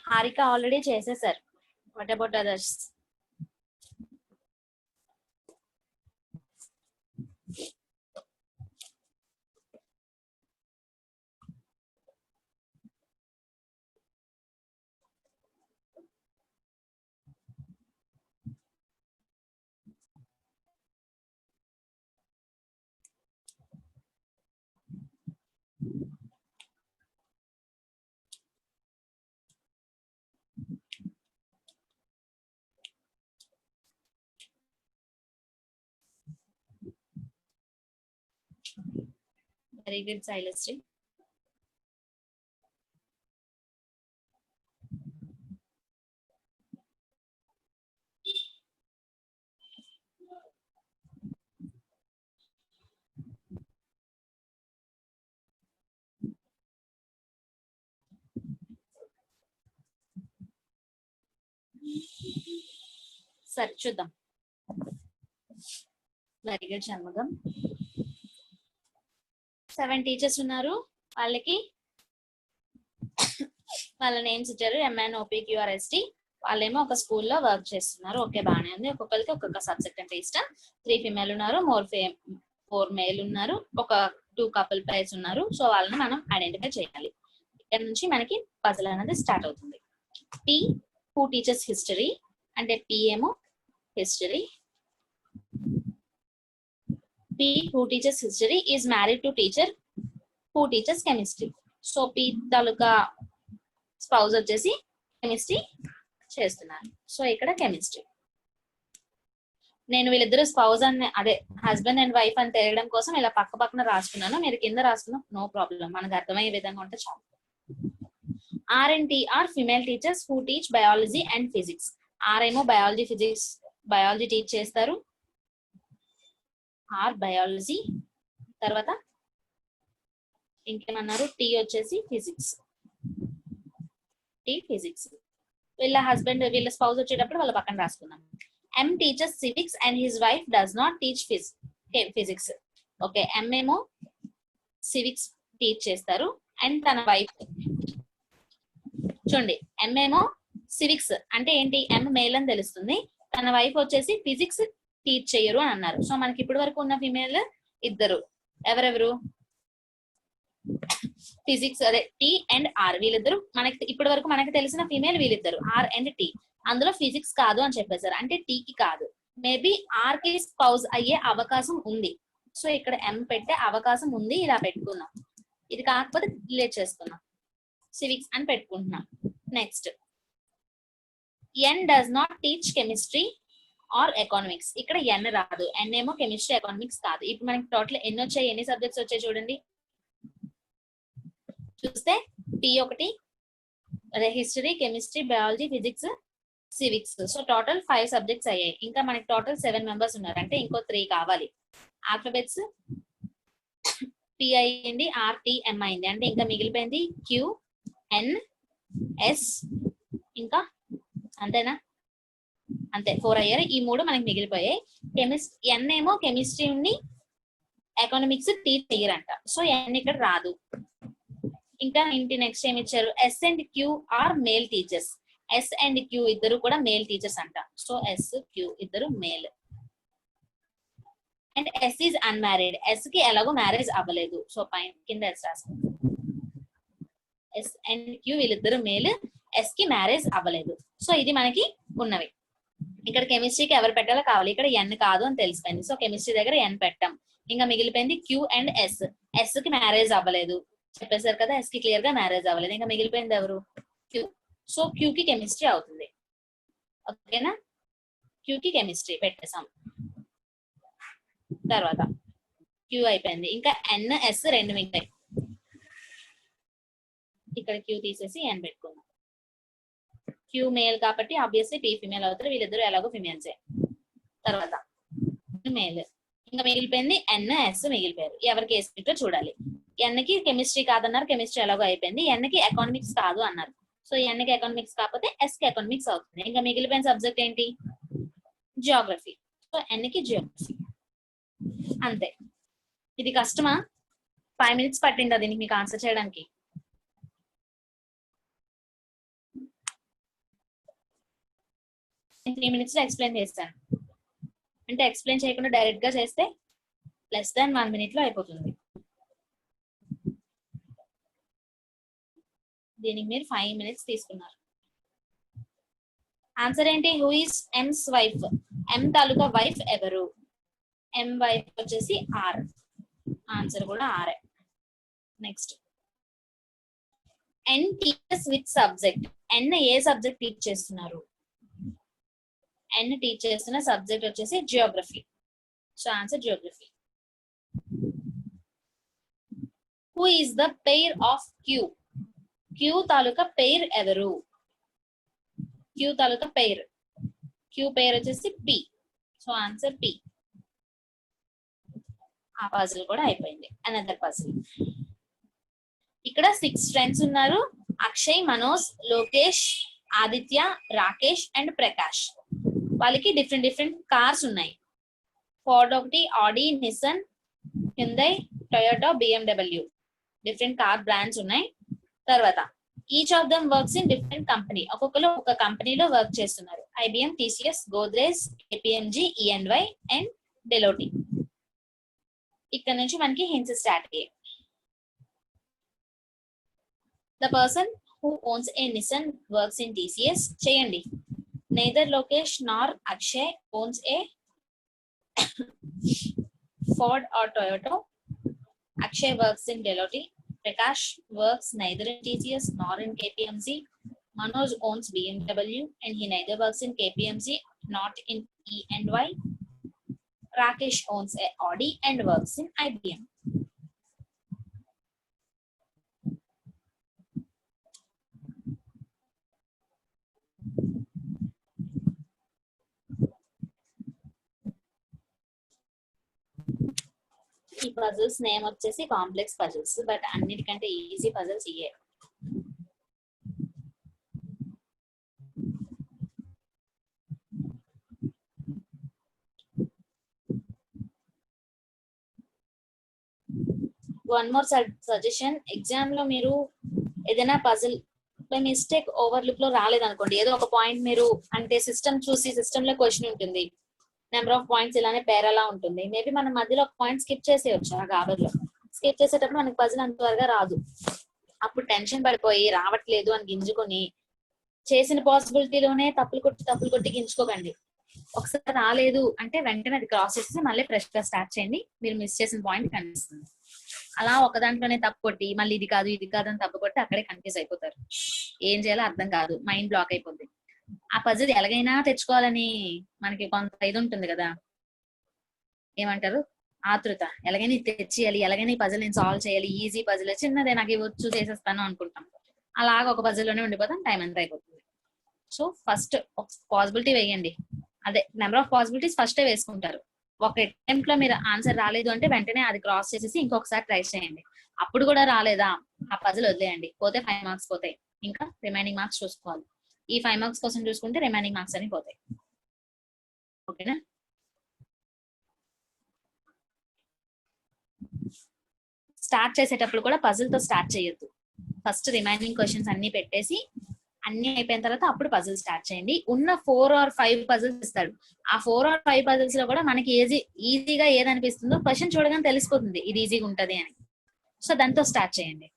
Harika already చేసేసారు. What about others? Very good Shailashri. సరే చూద్దాం. Very good Shanmugam. 7 టీచర్స్ ఉన్నారు. వాళ్ళకి వాళ్ళ నేమ్స్ ఇచ్చారు, MNOPQRST. వాళ్ళేమో ఒక స్కూల్లో వర్క్ చేస్తున్నారు. ఓకే, బాగానే ఉంది. ఒక్కొక్కరికి ఒక్కొక్క సబ్జెక్ట్ అంటే ఇష్టం. 3 ఫిమేల్ ఉన్నారు, 4 మేల్ ఉన్నారు, ఒక 2 కపుల్ పైర్స్ ఉన్నారు. సో వాళ్ళని మనం ఐడెంటిఫై చేయాలి. ఇక్కడ నుంచి మనకి పజిల్ అనేది స్టార్ట్ అవుతుంది. P who teaches history అంటే P ఏమో history. P who teaches history is married to teacher who teaches chemistry. So P taluka spouse వచ్చేసి కెమిస్ట్రీ చేస్తున్నారు. సో ఇక్కడ కెమిస్ట్రీ. నేను వీళ్ళిద్దరు స్పౌజ్ అని అదే హస్బెండ్ అండ్ వైఫ్ అని తెలియడం కోసం ఇలా పక్క పక్కన రాసుకున్నాను. మీరు కింద రాసుకున్న నో ప్రాబ్లం, మనకు అర్థమయ్యే విధంగా ఉంటే చాలు. R and T are female teachers who teach biology and physics. R ఏమో బయాలజీ ఫిజిక్స్ బయాలజీ టీచ్ చేస్తారు. R biology. తర్వాత ఇంకేమన్నారు, T వచ్చేసి ఫిజిక్స్. T physics. వీళ్ళ హస్బెండ్ వీళ్ళ స్పౌజ్ వచ్చేటప్పుడు వాళ్ళ పక్కన రాసుకుందాం. M teaches civics and his wife does not teach physics. Okay, M ఏమో సివిక్స్ టీచ్ చేస్తారు అండ్ తన వైఫ్ చూడండి, M ఏమో సివిక్స్ అంటే ఏంటి, M మేల్ అని తెలుస్తుంది. తన వైఫ్ వచ్చేసి ఫిజిక్స్ టీచ్ చేయరు అని అన్నారు. సో మనకి ఇప్పటి వరకు ఉన్న ఫిమేల్ ఇద్దరు. ఎవరెవరు? ఫిజిక్స్ అదే T అండ్ R. వీళ్ళిద్దరు మనకి ఇప్పటి వరకు మనకి తెలిసిన ఫిమేల్ వీళ్ళిద్దరు, R అండ్ T. అందులో ఫిజిక్స్ కాదు అని చెప్పేశారు, అంటే T కి కాదు. మేబీ R కి స్పౌజ్ అయ్యే అవకాశం ఉంది. సో ఇక్కడ M పెట్టే అవకాశం ఉంది. ఇలా పెట్టుకున్నాం. ఇది కాకపోతే డిలీట్ చేసుకున్నాం, సివిక్స్ అని పెట్టుకుంటున్నాం. Next N does not teach chemistry or economics. ఇక్కడ N రాదు. N ఏమో కెమిస్ట్రీ ఎకనామిక్స్ కాదు. ఇప్పుడు మనకి టోటల్ ఎన్ని వచ్చాయి, ఎన్ని సబ్జెక్ట్స్ వచ్చాయి చూడండి. చూస్తే T ఒకటి, అదే history, chemistry, biology, physics, civics. So total 5 subjects అయ్యాయి. ఇంకా మనకి టోటల్ 7 మెంబర్స్ ఉన్నారు, అంటే ఇంకో 3 కావాలి. ఆల్ఫాబెట్స్ P అయింది, R T M అయింది, అంటే ఇంకా మిగిలిపోయింది Q N S. ఇంకా అంతేనా? అంతే, 4 అయ్యారు. ఈ 3 మనకి మిగిలిపోయాయి. N ఏమో కెమిస్ట్రీ ఉండి ఎకనామిక్స్ టీచ్ చెయ్యరంట. సో N ఇక్కడ రాదు. ఇంకా ఇంటి నెక్స్ట్ ఏమి ఇచ్చారు, S and Q are male teachers. S and Q ఇద్దరు కూడా మేల్ టీచర్స్ అంట. సో S Q ఇద్దరు male. And S is unmarried. S కి ఎలాగో మ్యారేజ్ అవ్వలేదు. సో పైన కింద S రాసుకుంటాం. S అండ్ Q వీళ్ళిద్దరు మేల్, S కి మ్యారేజ్ అవ్వలేదు. సో ఇది మనకి ఉన్నవి. ఇక్కడ కెమిస్ట్రీకి ఎవరు పెట్టాలో కావాలి. ఇక్కడ N కాదు అని తెలిసిపోయింది. సో కెమిస్ట్రీ దగ్గర N పెట్టాం. ఇంకా మిగిలిపోయింది Q అండ్ S. S కి మ్యారేజ్ అవ్వలేదు చెప్పేశారు కదా, S కి క్లియర్ గా మ్యారేజ్ అవ్వలేదు. ఇంకా మిగిలిపోయింది ఎవరు, Q. సో Q కి కెమిస్ట్రీ అవుతుంది. ఓకేనా? Q కి కెమిస్ట్రీ పెట్టేసాం. తర్వాత Q అయిపోయింది. ఇంకా N S రెండు మిగిలాయి. ఇక్కడ Q తీసేసి N పెట్టుకున్నాం. Q మేల్ కాబట్టి ఆబ్వియస్లీ P ఫిమేల్ అవుతారు. వీళ్ళిద్దరు ఎలాగో ఫిమేల్సే. తర్వాత మేల్. ఇంకా మిగిలిపోయింది N S మిగిలిపోయారు. ఎవరికి వేసుకుంటో చూడాలి. N కి కెమిస్ట్రీ కాదన్నారు, కెమిస్ట్రీ ఎలాగో అయిపోయింది. N కి ఎకనామిక్స్ కాదు అన్నారు. సో N కి ఎకనామిక్స్ కాకపోతే S కి ఎకనామిక్స్ అవుతుంది. ఇంకా మిగిలిపోయిన సబ్జెక్ట్ ఏంటి, జియోగ్రఫీ. సో N కి జియోగ్రఫీ. అంతే. ఇది కష్టమా? 5 minutes పట్టిందా దీనికి మీకు ఆన్సర్ చేయడానికి? నేను 3 minutes లో ఎక్స్ప్లెయిన్ చేస్తాను. అంటే ఎక్స్ప్లెయిన్ చేయకుండా డైరెక్ట్ గా చేస్తే లెస్ దాన్ 1 minute లో అయిపోతుంది. దీనికి మీరు 5 minutes తీసుకున్నారు. ఆన్సర్ ఏంటి, who is M's wife? M తాలూకా వైఫ్ ఎవరు? M వైఫ్ వచ్చేసి R. ఆన్సర్ కూడా R. Next N teachers with subject. N ఏ సబ్జెక్ట్ టీచ్ చేస్తున్నారు? N టీచ్ చేస్తున్న సబ్జెక్ట్ వచ్చేసి geography. So answer geography. Who is the pair of Q? Q తాలూకా pair ఎవరు? క్యూ తాలూకా పెయిర్, క్యూ పెయిర్ వచ్చేసి పి. So answer P. ఆ puzzle కూడా అయిపోయింది. Another puzzle. ఇక్కడ 6 ఫ్రెండ్స్ ఉన్నారు. అక్షయ్, మనోజ్, లోకేష్, ఆదిత్య, రాకేష్ అండ్ ప్రకాష్. వాళ్ళకి డిఫరెంట్ డిఫరెంట్ కార్స్ ఉన్నాయి. ఫోర్డ్ ఒకటి, Audi, Nissan, Hyundai, Toyota, BMW, different car brands ఉన్నాయి. తర్వాత each of them works in different company. ఒక్కొక్కరు ఒక కంపెనీలో వర్క్ చేస్తున్నారు. IBM, TCS, Godrej, KPMG, EY and Deloitte. ఇక్కడ నుంచి మనకి హింట్స్ స్టార్ట్ అయ్యాయి. The person who owns a Nissan works in TCS. చేయండి. Neither Lokesh nor Akshay owns a Ford or Toyota. Akshay works in Deloitte. Prakash works neither in TCS nor in KPMG. Manoj owns BMW and he neither works in KPMG not in E&Y. Rakesh owns a Audi and works in IBM. ఈ puzzles name వచ్చేసి complex puzzles, but అన్నిటికంటే easy puzzles ఇయే. One more suggestion, exam లో మీరు ఏదైనా puzzle by mistake overlook లో రాలేదనుకోండి, ఏదో ఒక పాయింట్ మీరు అంటే సిస్టమ్ చూసి, సిస్టమ్ లో క్వశ్చన్ ఉంటుంది, నెంబర్ ఆఫ్ పాయింట్స్ ఇలానే పేరలా ఉంటుంది, మేబీ మనం మధ్యలో ఒక పాయింట్ స్కిప్ చేసేయచ్చు. ఆ గాబర్లో స్కిప్ చేసేటప్పుడు మనకి పజిల్ అంత త్వరగా రాదు. అప్పుడు టెన్షన్ పడిపోయి రావట్లేదు అని గింజుకొని చేసిన పాసిబిలిటీలోనే తప్పులు కొట్టి గించుకోకండి. ఒకసారి రాలేదు అంటే వెంటనే అది క్రాస్ చేసి మళ్ళీ ఫ్రెష్ గా స్టార్ట్ చేయండి. మీరు మిస్ చేసిన పాయింట్ కనిపిస్తుంది. అలా ఒక దాంట్లోనే తప్పు కొట్టి మళ్ళీ ఇది కాదు అని తప్పు కొట్టి అక్కడే కన్ఫ్యూజ్ అయిపోతారు. ఏం చేయాలో అర్థం కాదు, మైండ్ బ్లాక్ అయిపోద్ది. ఆ పజిల్ ఎలాగైనా తెచ్చుకోవాలని మనకి కొంత ఇది ఉంటుంది కదా, ఏమంటారు, ఆతృత. ఎలాగైనా తెచ్చేయాలి, ఎలాగైనా ఈ పజిల్ నేను సాల్వ్ చేయాలి, ఈజీ పజిల్ చిన్నదే నాకు ఇవ్వచ్చు చేసేస్తాను అనుకుంటాం. అలాగ ఒక పజిల్ లోనే ఉండిపోతాం, టైం అంతా అయిపోతుంది. సో ఫస్ట్ ఒక పాసిబిలిటీ వేయండి. అదే నెంబర్ ఆఫ్ పాసిబిలిటీస్ ఫస్టే వేసుకుంటారు. ఒక అటెంప్ట్ లో మీరు ఆన్సర్ రాలేదు అంటే వెంటనే అది క్రాస్ చేసేసి ఇంకొకసారి ట్రై చేయండి. అప్పుడు కూడా రాలేదా, ఆ పజిల్ వదిలేయండి. పోతే 5 మార్క్స్ పోతాయి. ఇంకా రిమైనింగ్ మార్క్స్ చూసుకోవాలి. ఈ 5 మార్క్స్ కోసం చూసుకుంటే రిమైనింగ్ మార్క్స్ అని పోతాయి. ఓకేనా? స్టార్ట్ చేసేటప్పుడు కూడా పజిల్ తో స్టార్ట్ చేయొద్దు. ఫస్ట్ రిమైనింగ్ క్వశ్చన్స్ అన్ని పెట్టేసి అన్ని అయిపోయిన తర్వాత అప్పుడు పజిల్ స్టార్ట్ చేయండి. ఉన్న 4 or 5 పజిల్స్ ఇస్తాడు. ఆ 4 or 5 పజిల్స్ లో కూడా మనకి ఈజీగా ఏదనిపిస్తుందో క్వశ్చన్ చూడగానే తెలిసిపోతుంది ఇది ఈజీగా ఉంటది అని. సో దాంతో స్టార్ట్ చేయండి.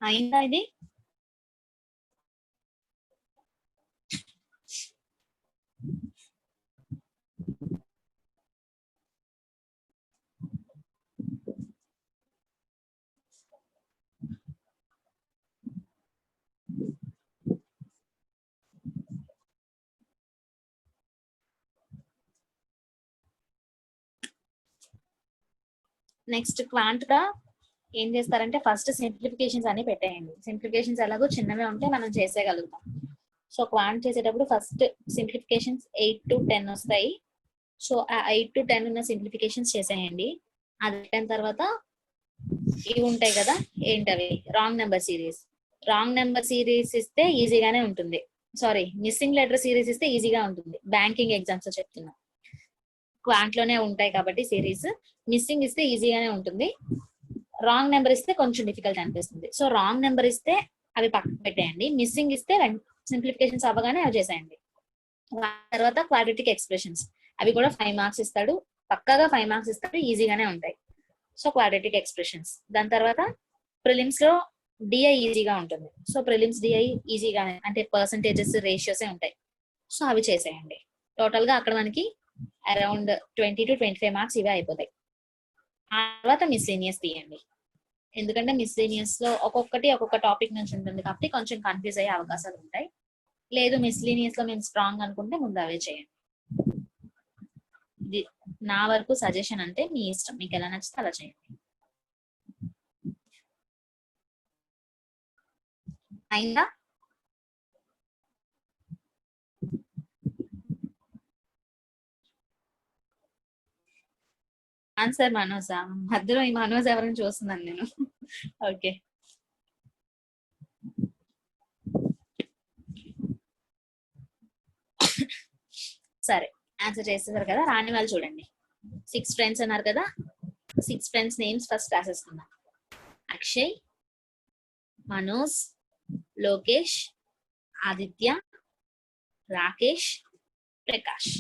అయిందా ఇది? నెక్స్ట్ క్వాంట్ గా ఏం చేస్తారంటే ఫస్ట్ సింప్లిఫికేషన్స్ అన్ని పెట్టేయండి. సింప్లిఫికేషన్స్ ఎలాగో చిన్నవే ఉంటే మనం చేసేయగలుగుతాం. సో క్వాంట్ చేసేటప్పుడు ఫస్ట్ సింప్లిఫికేషన్స్ 8 to 10 వస్తాయి. సో ఆ 8 to 10 ఉన్న సింప్లిఫికేషన్స్ చేసేయండి. అది అయిన తర్వాత ఇవి ఉంటాయి కదా, ఏంటవి, wrong number series. Wrong number series ఇస్తే ఈజీగానే ఉంటుంది. సారీ, మిస్సింగ్ లెటర్ సిరీస్ ఇస్తే ఈజీగా ఉంటుంది. బ్యాంకింగ్ ఎగ్జామ్స్ చెప్తున్నా, క్వాంట్ లోనే ఉంటాయి కాబట్టి సిరీస్. మిస్సింగ్ ఇస్తే ఈజీగానే ఉంటుంది. రాంగ్ నెంబర్ ఇస్తే కొంచెం డిఫికల్ట్ అనిపిస్తుంది. సో రాంగ్ నెంబర్ ఇస్తే అవి పక్కన పెట్టేయండి. మిస్సింగ్ ఇస్తే సింప్లిఫికేషన్స్ అవ్వగానే అవి చేసేయండి. తర్వాత క్వాడ్రాటిక్ ఎక్స్ప్రెషన్స్, అవి కూడా 5 మార్క్స్ ఇస్తాడు, పక్కాగా 5 మార్క్స్ ఇస్తాడు, ఈజీగానే ఉంటాయి. So quadratic expressions. దాని తర్వాత ప్రిలిమ్స్ లో డిఐ ఈజీగా ఉంటుంది. సో ప్రిలిమ్స్ డిఐ ఈజీగా అంటే పర్సంటేజెస్ రేషియోసే ఉంటాయి. సో అవి చేసేయండి. టోటల్ గా అక్కడ మనకి అరౌండ్ 20 to 25 మార్క్స్ ఇవే అయిపోతాయి. ఆ తర్వాత మిస్లీనియస్ తీయండి. ఎందుకంటే మిస్లీనియస్ లో ఒక్కొక్కటి ఒక్కొక్క టాపిక్ నుంచి ఉంటుంది కాబట్టి కొంచెం కన్ఫ్యూజ్ అయ్యే అవకాశాలు ఉంటాయి. లేదు మిస్లీనియస్ లో మేము స్ట్రాంగ్ అనుకుంటే ముందు అవే చేయండి. ఇది నా వరకు సజెషన్, అంటే మీ ఇష్టం, మీకు ఎలా నచ్చితే అలా చేయండి. అయిందా? ఆన్సర్ మనోజా? మధ్యలో ఈ మనోజ్ ఎవరైనా చూస్తున్నాను నేను. ఓకే, సరే ఆన్సర్ చేసేసారు కదా. రాని వాళ్ళు చూడండి. 6 ఫ్రెండ్స్ అన్నారు కదా, 6 ఫ్రెండ్స్ నేమ్స్ ఫస్ట్ రాసేసుకుందాం. అక్షయ్, మనోజ్, లోకేష్, ఆదిత్య, రాకేష్, ప్రకాష్.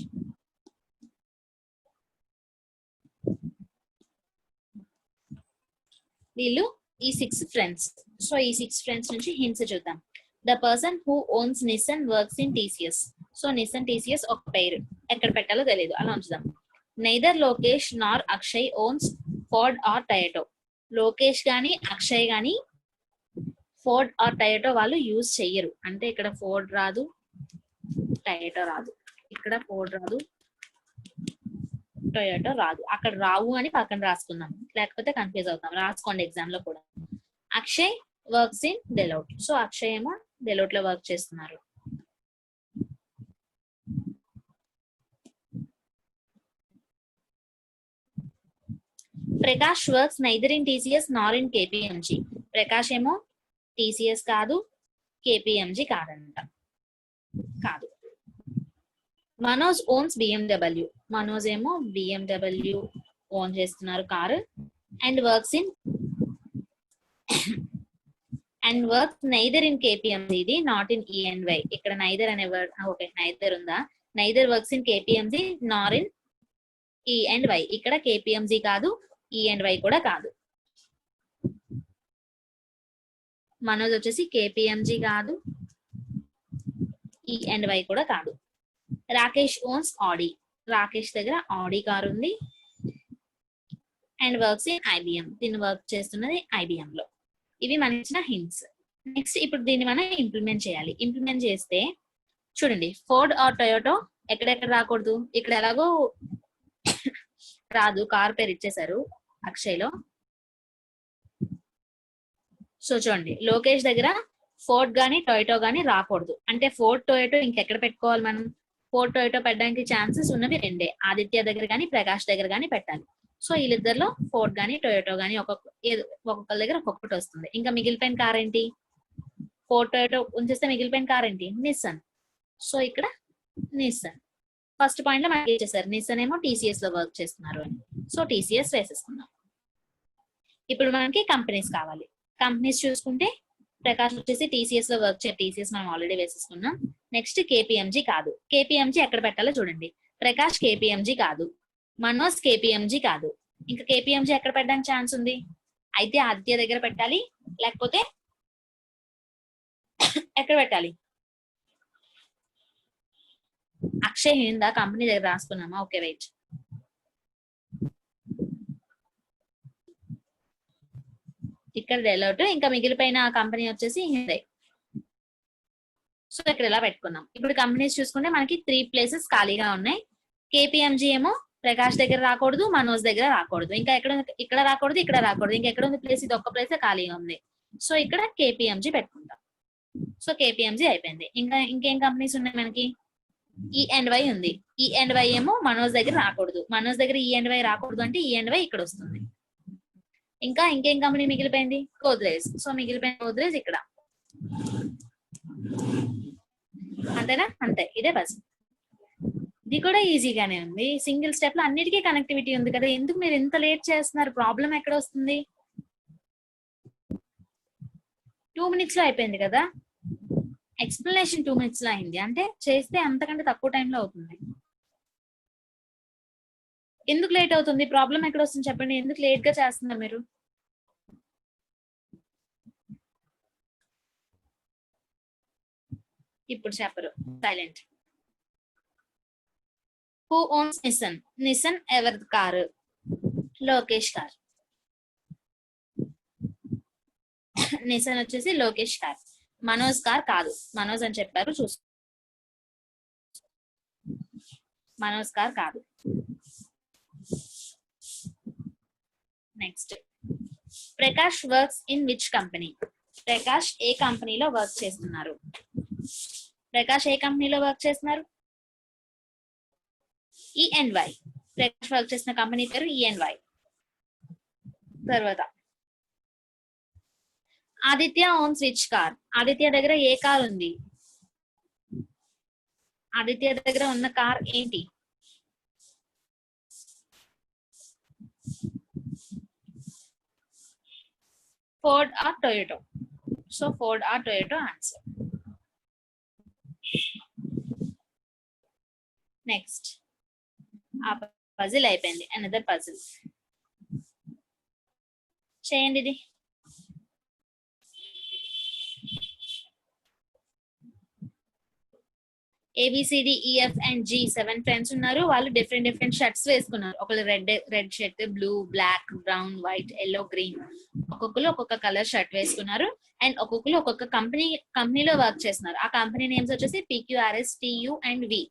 వీళ్ళు ఈ 6 ఫ్రెండ్స్. సో ఈ 6 ఫ్రెండ్స్ నుంచి హింట్స్ చూద్దాం. The person who owns Nissan works in TCS. So Nissan TCS ఒక పేరు, ఎక్కడ పెట్టాలో తెలియదు, అలా ఉంచుదాం. Neither Lokesh nor Akshay owns Ford or Toyota. Lokesh గాని అక్షయ్ గాని ఫోర్డ్ ఆర్ టయోటో వాళ్ళు యూజ్ చెయ్యరు. అంటే ఇక్కడ ఫోర్డ్ రాదు, టయోటో రాదు, ఇక్కడ ఫోర్డ్ రాదు, టొయోటో రాదు. అక్కడ రావు అని పక్కన రాసుకుందాం, లేకపోతే కన్ఫ్యూజ్ అవుతాం. రాసుకోండి ఎగ్జామ్ లో కూడా. Akshay works in Deloitte. So Akshay ఏమో డెలోట్ లో వర్క్ చేస్తున్నారు. Prakash works neither in TCS nor in KPMG. Prakash ఏమో టీసీఎస్ కాదు, కేపీఎంజీ కాదంట, కాదు. Manoj ones BMW. మనోజ్ ఏమో బిఎండబ్ల్యూ ఓన్ చేస్తున్నారు car. And works neither in KPMG. ఇది నాట్ ఇన్ ఈఎన్వై. ఇక్కడ నైదర్ అనే వర్డ్, ఓకే నైదర్ ఉందా. Neither works in KPMG nor in ENY. ఇక్కడ కేపీఎంజీ కాదు, ఈఎన్వై కూడా కాదు. మనోజ్ వచ్చేసి కేపీఎంజీ కాదు, ఈఎన్వై కూడా కాదు. రాకేష్ ఓన్స్ ఆడి. రాకేష్ దగ్గర ఆడి కార్ ఉంది. And works in IBM. దీన్ని వర్క్ చేస్తున్నది ఐబిఎం లో. ఇవి మనకి ఇచ్చిన హింట్స్. నెక్స్ట్ ఇప్పుడు దీన్ని మనం ఇంప్లిమెంట్ చేయాలి. ఇంప్లిమెంట్ చేస్తే చూడండి, ఫోర్డ్ ఆర్ టొయోటో ఎక్కడెక్కడ రాకూడదు. ఇక్కడ ఎలాగో రాదు, కార్ పేరు ఇచ్చేసారు అక్షయ్ లో. సో చూడండి, లోకేష్ దగ్గర ఫోర్డ్ గానీ టొయోటో గానీ రాకూడదు. అంటే ఫోర్డ్ టొయోటో ఇంకెక్కడ పెట్టుకోవాలి మనం? ఫోర్డ్ టొయోటో పెట్టడానికి ఛాన్సెస్ ఉన్నవి రెండే, ఆదిత్య దగ్గర కానీ ప్రకాష్ దగ్గర కానీ పెట్టాలి. సో వీళ్ళిద్దరిలో ఫోర్డ్ గానీ టొయోటో గానీ ఒక్కొక్కరి దగ్గర ఒక్కొక్కటి వస్తుంది. ఇంకా మిగిలిపోయిన కార్ ఏంటి? ఫోర్డ్ టొయోటో ఉంచేస్తే మిగిలిపోయిన కార్ ఏంటి? నిస్సన్. సో ఇక్కడ నిస్సన్ ఫస్ట్ పాయింట్ లో మనకి ఇచ్చేసారు. నిస్సన్ ఏమో టీసీఎస్ లో వర్క్ చేస్తున్నారు అని. సో టీసీఎస్ వేసేసుకున్నాం. ఇప్పుడు మనకి కంపెనీస్ కావాలి. కంపెనీస్ చూసుకుంటే ప్రకాష్ వచ్చేసి టీసీఎస్ లో వర్క్ చేయాలి. టీసీఎస్ మనం ఆల్రెడీ వేసేసుకున్నాం. నెక్స్ట్ కేపీఎంజీ కాదు. కేపీఎంజీ ఎక్కడ పెట్టాలో చూడండి. ప్రకాష్ కేపీఎంజీ కాదు, మనోజ్ కేపీఎంజీ కాదు. ఇంకా కేపీఎంజీ ఎక్కడ పెట్టడానికి ఛాన్స్ ఉంది? అయితే ఆదిత్య దగ్గర పెట్టాలి, లేకపోతే ఎక్కడ పెట్టాలి? అక్షయ్ హిందా కంపెనీ దగ్గర రాసుకున్నామా? Okay wait. ఇక్కడ డెలోట్, ఇంకా మిగిలిపోయిన కంపెనీ వచ్చేసి హిందే. సో ఇక్కడ ఇలా పెట్టుకున్నాం. ఇప్పుడు కంపెనీస్ చూసుకుంటే మనకి 3 ప్లేసెస్ ఖాళీగా ఉన్నాయి. కేపీఎంజీ ఏమో ప్రకాష్ దగ్గర రాకూడదు, మనోజ్ దగ్గర రాకూడదు. ఇంకా ఇక్కడ రాకూడదు, ఇక్కడ రాకూడదు. ఇంకా ఎక్కడ ఉంది ప్లేస్? ఇది ఒక్క ప్లేస్ ఖాళీగా ఉంది. సో ఇక్కడ కేపీఎంజీ పెట్టుకుంటాం. సో కేపీఎంజీ అయిపోయింది. ఇంకేం కంపెనీస్ ఉన్నాయి మనకి? ఈఎన్వై ఉంది. ఈఎన్వై ఏమో మనోజ్ దగ్గర రాకూడదు. మనోజ్ దగ్గర ఈఎన్వై రాకూడదు అంటే ఈఎన్వై ఇక్కడ వస్తుంది. ఇంకా ఇంకేం కంపెనీ మిగిలిపోయింది? గోద్రేజ్. సో మిగిలిపోయిన గోద్రేజ్ ఇక్కడ. అంతేనా? అంతే, ఇదే బస్. ఇది కూడా ఈజీగానే ఉంది. సింగిల్ స్టెప్ లో అన్నిటికీ కనెక్టివిటీ ఉంది కదా. ఎందుకు మీరు ఎంత లేట్ చేస్తున్నారు? ప్రాబ్లం ఎక్కడ వస్తుంది? 2 minutes లో అయిపోయింది కదా. ఎక్స్ప్లెనేషన్ 2 minutes లో అయింది అంటే చేస్తే అంతకంటే తక్కువ టైంలో అవుతుంది. ఎందుకు లేట్ అవుతుంది? ప్రాబ్లం ఎక్కడ వస్తుంది చెప్పండి? ఎందుకు లేట్ గా చేస్తున్నారు మీరు? ఇప్పుడు చెప్పరు, silent. Who owns Nissan? Nissan ఎవరి కారు? లోకేష్ కార్. నిసన్ వచ్చేసి లోకేష్ కార్, మనోజ్ కార్ కాదు. మనోజ్ అని చెప్పారు, చూసు. మనోజ్ కార్ కాదు. Next, Prakash works in which company? Prakash ఏ కంపెనీలో వర్క్ చేస్తున్నారు? ప్రకాష్ ఏ కంపెనీలో వర్క్ చేస్తున్నారు? ఈఎన్వై. ప్రకాష్ వర్క్ చేసిన కంపెనీ పేరు ఈఎన్వై. తర్వాత, Aditya owns which car? Aditya దగ్గర ఏ కార్ ఉంది? ఆదిత్య దగ్గర ఉన్న కార్ ఏంటి? Ford or Toyota? So Ford or Toyota answer. Next, ఆ పజిల్ అయిపోయింది. అనదర్ పజిల్ చేయండి. ఇది ABCDEF and G 7 ఫ్రెండ్స్ ఉన్నారు. వాళ్ళు డిఫరెంట్ డిఫరెంట్ షర్ట్స్ వేసుకున్నారు. ఒకళ్ళు red shirt, blue, black, brown, white, yellow, green, ఒక్కొక్కరు ఒక్కొక్క కలర్ షర్ట్ వేసుకున్నారు. అండ్ ఒక్కొక్కరు ఒక్కొక్క కంపెనీలో వర్క్ చేస్తున్నారు. ఆ కంపెనీ నేమ్స్ వచ్చేసి PQRS, TU and V.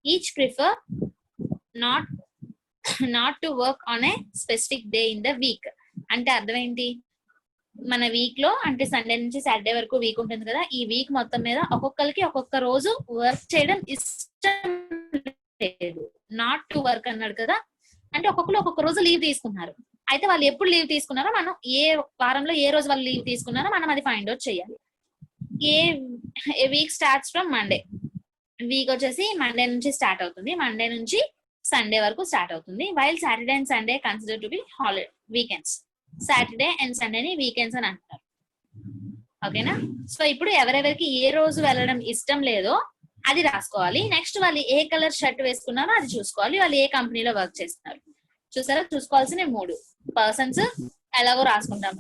Each prefer not to work on a specific day in the week. అంటే అర్థం ఏంటి? మన వీక్ లో అంటే సండే నుంచి సాటర్డే వరకు వీక్ ఉంటుంది కదా, ఈ వీక్ మొత్తం మీద ఒక్కొక్కరికి ఒక్కొక్క రోజు వర్క్ చేయడం ఇష్టం లేదు. నాట్ టు వర్క్ అన్నాడు కదా, అంటే ఒక్కొక్కరు ఒక్కొక్క రోజు లీవ్ తీసుకున్నారు. అయితే వాళ్ళు ఎప్పుడు లీవ్ తీసుకున్నారో, మనం ఏ వారంలో ఏ రోజు వాళ్ళు లీవ్ తీసుకున్నారో మనం అది ఫైండ్ అవుట్ చేయాలి. A week starts from Monday. Week వచ్చేసి మండే నుంచి స్టార్ట్ అవుతుంది. మండే నుంచి సండే వరకు స్టార్ట్ అవుతుంది. While Saturday and Sunday consider to be holiday weekends. Saturday and సండేని వీకెండ్స్ అని అంటారు. ఓకేనా? సో ఇప్పుడు ఎవరెవరికి ఏ రోజు వెళ్ళడం ఇష్టం లేదో అది రాసుకోవాలి. నెక్స్ట్ వాళ్ళు ఏ కలర్ షర్ట్ వేసుకున్నారో అది చూసుకోవాలి. వాళ్ళు ఏ కంపెనీలో వర్క్ చేస్తున్నారు. చూసారా? చూసుకోవాల్సిన 3 పర్సన్స్ ఎలాగో రాసుకుంటాం.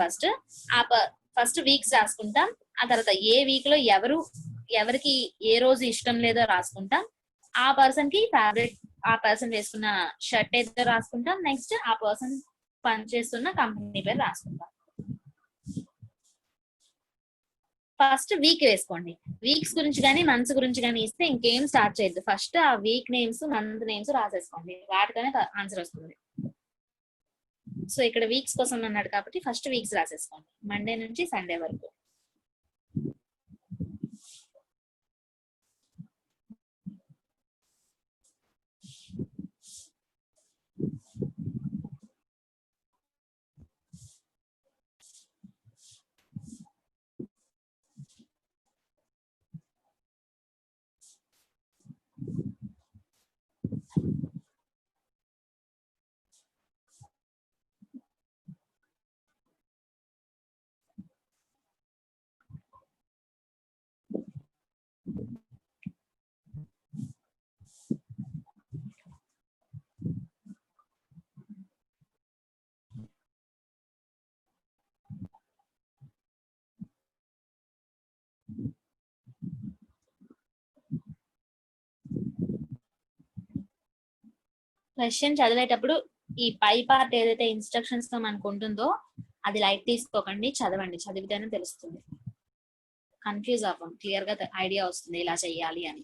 ఫస్ట్ వీక్స్ రాసుకుంటాం. ఆ తర్వాత ఏ వీక్ లో ఎవరికి ఏ రోజు ఇష్టం లేదో రాసుకుంటాం. ఆ పర్సన్ కి ఫేవరెట్, ఆ పర్సన్ వేసుకున్న షర్ట్ ఏదో రాసుకుంటాం. నెక్స్ట్ ఆ పర్సన్ పనిచేస్తున్న కంపెనీ పేరు రాసుకుంటాం. ఫస్ట్ వీక్ వేసుకోండి. వీక్స్ గురించి కానీ మంత్స్ గురించి కానీ ఇస్తే ఇంకేం స్టార్ట్ చేయొద్దు. ఫస్ట్ ఆ వీక్ నేమ్స్, మంత్ నేమ్స్ రాసేసుకోండి. వాటితోనే ఆన్సర్ వస్తుంది. సో ఇక్కడ వీక్స్ కోసం అన్నాడు కాబట్టి ఫస్ట్ వీక్స్ రాసేసుకోండి, మండే నుంచి సండే వరకు. క్వశ్చన్ చదివేటప్పుడు ఈ పై పార్ట్ ఏదైతే ఇన్స్ట్రక్షన్స్ తో మనకు ఉంటుందో అది లైట్ తీసుకోకండి, చదవండి. చదివితేనే తెలుస్తుంది. కన్ఫ్యూజ్ అవ్వం, క్లియర్ గా ఐడియా వస్తుంది ఇలా చెయ్యాలి అని.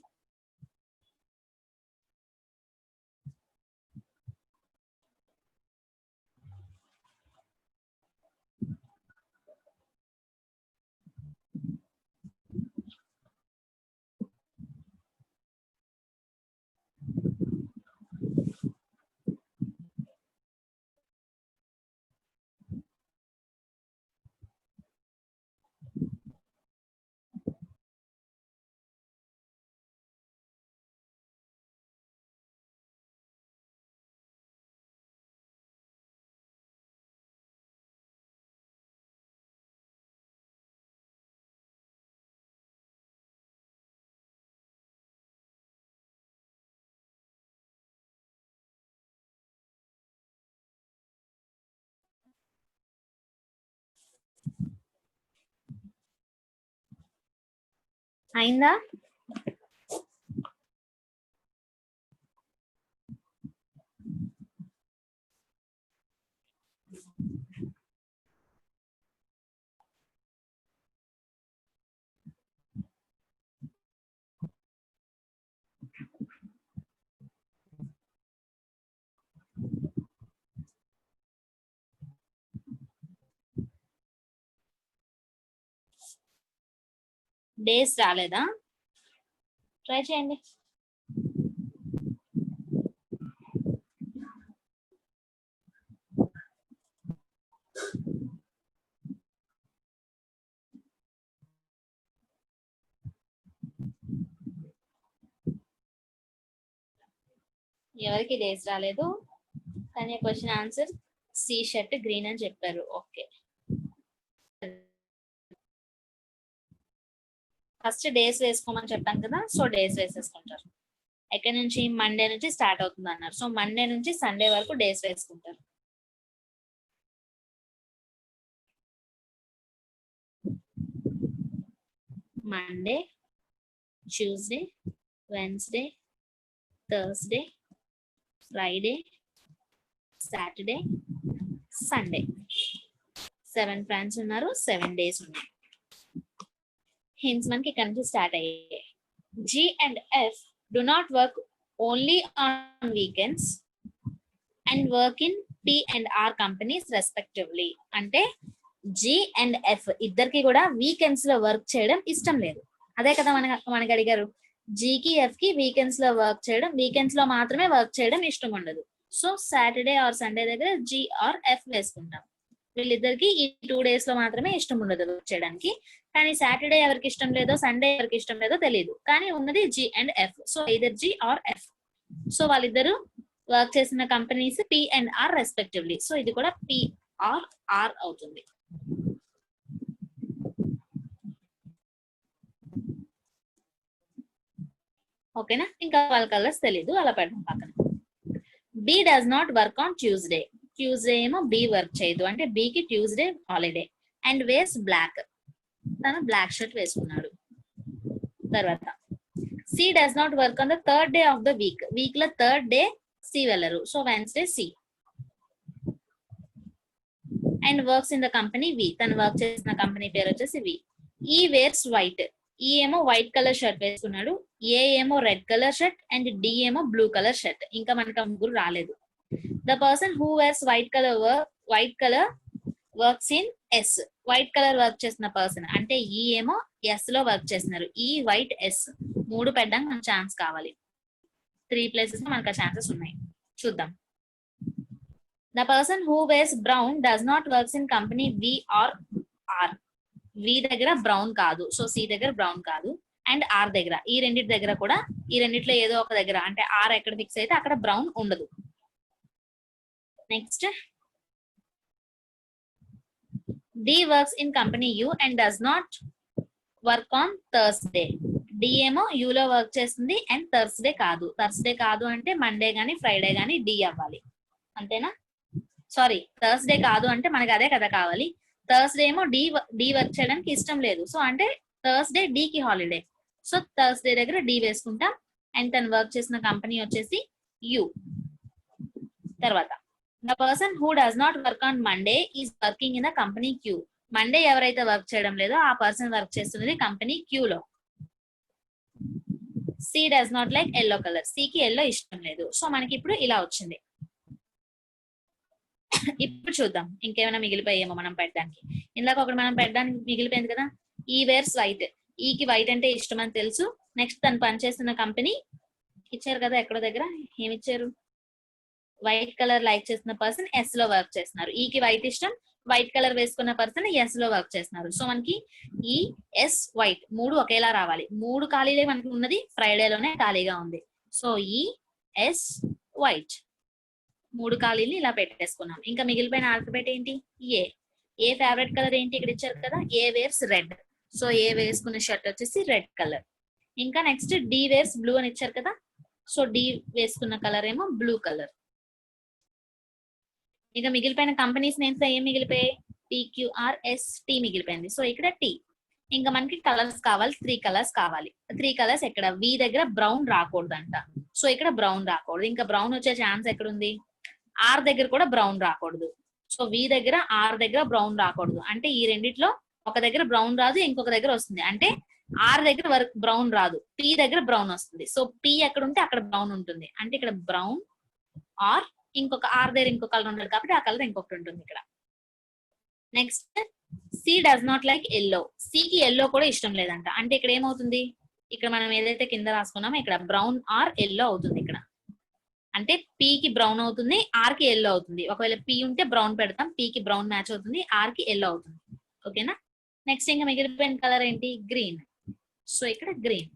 అయిందా? డేస్ రాలేదా? ట్రై చేయండి. ఎవరికి డేస్ రాలేదు, కానీ question answer C shirt green అని చెప్పారు. ఓకే, ఫస్ట్ డేస్ వేసుకోమని చెప్పాను కదా, సో డేస్ వేసేసుకుంటారు. ఎక్కడి నుంచి? మండే నుంచి స్టార్ట్ అవుతుంది అన్నారు, సో మండే నుంచి సండే వరకు డేస్ వేసుకుంటారు. Monday, Tuesday, Wednesday, Thursday, Friday, Saturday, Sunday. 7 friends ఉన్నారు, 7 డేస్ ఉన్నాయి. హింట్స్ మనకి ఇక్కడ నుంచి స్టార్ట్ అయ్యాయి. G and F do not work only on weekends and work in P and R companies respectively. అంటే జి అండ్ ఎఫ్ ఇద్దరికి కూడా weekends లో వర్క్ చేయడం ఇష్టం లేదు. అదే కదా మనకి అడిగారు. జికి ఎఫ్ కి వీకెండ్స్ లో వర్క్ చేయడం, వీకెండ్స్ లో మాత్రమే వర్క్ చేయడం ఇష్టం ఉండదు. సో సాటర్డే ఆర్ సండే దగ్గర జి ఆర్ ఎఫ్ వేసుకుంటాం. వీళ్ళిద్దరికి ఈ 2 days లో మాత్రమే ఇష్టం ఉండదు వర్క్ చేయడానికి. కానీ సాటర్డే ఎవరికి ఇష్టం లేదో, సండే ఎవరికి ఇష్టం లేదో తెలియదు, కానీ ఉన్నది G and F. So either G or F. So వాళ్ళిద్దరు వర్క్ చేసిన companies P and R respectively. So ఇది కూడా పి ఆర్ ఆర్ అవుతుంది. ఓకేనా? ఇంకా వాళ్ళ కలర్స్ తెలీదు, అలా పెడతాం పక్కన. B does not work on Tuesday. Tuesday ఏమో బి వర్క్ చేయదు, అంటే బికి Tuesday holiday. And wears black, తను బ్లాక్ షర్ట్ వేసుకున్నాడు. తర్వాత C does not work on the third day of the week. Week లో థర్డ్ డే సి వెళ్ళరు, so Wednesday C. And works in the company V, తను work చేసిన company పేరు వచ్చేసి వి. ఈ వేర్స్ వైట్. ఈ ఏమో వైట్ కలర్ షర్ట్ వేసుకున్నాడు, ఏ ఏమో red colour shirt, and D ఏమో బ్లూ కలర్ షర్ట్. ఇంకా మనకు ముగ్గురు రాలేదు. The person who wears white colour works in S. White colour work చేసిన పర్సన్ అంటే ఈ ఏమో ఎస్ లో వర్క్ చేస్తున్నారు. ఈ వైట్ ఎస్ 3 పెట్టడానికి మనకు ఛాన్స్ కావాలి. 3 places మనకు ఛాన్సెస్ ఉన్నాయి, చూద్దాం. The person who wears brown does not works in company V or R. V దగ్గర బ్రౌన్ కాదు, సో సి దగ్గర బ్రౌన్ కాదు. అండ్ ఆర్ దగ్గర, ఈ రెండింటి దగ్గర కూడా, ఈ రెండిట్లో ఏదో ఒక దగ్గర, అంటే ఆర్ ఎక్కడ ఫిక్స్ అయితే అక్కడ బ్రౌన్ ఉండదు. Next, D works in company U and does not work on Thursday. D ఏమో యూలో వర్క్ చేస్తుంది అండ్ థర్స్డే కాదు. థర్స్డే కాదు అంటే మండే గానీ ఫ్రైడే గానీ డి అవ్వాలి, అంతేనా? సారీ, థర్స్డే కాదు అంటే మనకి అదే కదా కావాలి. థర్స్డే ఏమో డి వర్క్ చేయడానికి ఇష్టం లేదు, సో అంటే థర్స్డే డికి హాలిడే. సో థర్స్డే దగ్గర డి వేసుకుంటాం. అండ్ తను వర్క్ చేసిన కంపెనీ వచ్చేసి యు. తర్వాత, the person who does not work on Monday is working in the company Q. Monday ఎవరైతే వర్క్ చేయడం లేదో ఆ పర్సన్ వర్క్ చేస్తున్నది కంపెనీ క్యూ లో. C does not like yellow colour. సికి ఎల్లో ఇష్టం లేదు. సో మనకి ఇప్పుడు ఇలా వచ్చింది. ఇప్పుడు చూద్దాం ఇంకేమైనా మిగిలిపోయేమో మనం పెట్టడానికి. ఇందాక ఒకటి మనం పెట్టడానికి మిగిలిపోయింది కదా, ఈ వేర్స్ వైట్. ఈకి వైట్ అంటే ఇష్టం అని తెలుసు. నెక్స్ట్ తను పనిచేస్తున్న కంపెనీ ఇచ్చారు కదా, ఎక్కడో దగ్గర ఏమి ఇచ్చారు, వైట్ కలర్ లైక్ చేస్తున్న పర్సన్ ఎస్ లో వర్క్ చేస్తున్నారు. ఈకి వైట్ ఇష్టం, వైట్ కలర్ వేసుకున్న పర్సన్ ఎస్ లో వర్క్ చేస్తున్నారు. సో మనకి ఈ ఎస్ వైట్ 3 ఒకేలా రావాలి. 3 ఖాళీలే మనకి ఉన్నది, ఫ్రైడేలోనే ఖాళీగా ఉంది. సో ఈ ఎస్ వైట్ 3 ఖాళీలు ఇలా పెట్టేసుకున్నాం. ఇంకా మిగిలిపోయిన ఆల్ఫాబెట్ ఏంటి? ఏ. ఏ ఫేవరెట్ కలర్ ఏంటి ఇక్కడ ఇచ్చారు కదా, ఏ వేర్స్ రెడ్. సో ఏ వేసుకున్న షర్ట్ వచ్చేసి రెడ్ కలర్. ఇంకా నెక్స్ట్ డి వేర్స్ బ్లూ అని ఇచ్చారు కదా, సో డి వేసుకున్న కలర్ ఏమో బ్లూ కలర్. ఇక మిగిలిపోయిన కంపెనీస్ నేమ్స్ ఏం మిగిలిపోయాయి? పిక్యూఆర్ఎస్ టీ మిగిలిపోయింది. సో ఇక్కడ టీ. ఇంకా మనకి కలర్స్ కావాలి, 3 కలర్స్ కావాలి. 3 కలర్స్ ఎక్కడ? వి దగ్గర బ్రౌన్ రాకూడదంట. సో ఇక్కడ బ్రౌన్ రాకూడదు. ఇంకా బ్రౌన్ వచ్చే ఛాన్స్ ఎక్కడుంది? ఆర్ దగ్గర కూడా బ్రౌన్ రాకూడదు. సో వి దగ్గర, ఆర్ దగ్గర బ్రౌన్ రాకూడదు. అంటే ఈ రెండిట్లో ఒక దగ్గర బ్రౌన్ రాదు, ఇంకొక దగ్గర వస్తుంది. అంటే ఆర్ దగ్గర వరకు బ్రౌన్ రాదు, పి దగ్గర బ్రౌన్ వస్తుంది. సో పి ఎక్కడ ఉంటే అక్కడ బ్రౌన్ ఉంటుంది. అంటే ఇక్కడ బ్రౌన్ ఆర్ ఇంకొక ఆర్ దగ్గర ఇంకొక కలర్ ఉండదు కాబట్టి ఆ కలర్ ఇంకొకటి ఉంటుంది ఇక్కడ. Next C does not like yellow. సికి ఎల్లో కూడా ఇష్టం లేదంట. అంటే ఇక్కడ ఏమవుతుంది? ఇక్కడ మనం ఏదైతే కింద రాసుకున్నామో ఇక్కడ బ్రౌన్ ఆర్ ఎల్లో అవుతుంది ఇక్కడ. అంటే పి కి బ్రౌన్ అవుతుంది, ఆర్ కి ఎల్లో అవుతుంది. ఒకవేళ పి ఉంటే బ్రౌన్ పెడతాం, పి కి బ్రౌన్ మ్యాచ్ అవుతుంది, ఆర్ కి ఎల్లో అవుతుంది. ఓకేనా? నెక్స్ట్ ఇంకా మిగిలిపోయిన కలర్ ఏంటి? గ్రీన్. సో ఇక్కడ గ్రీన్.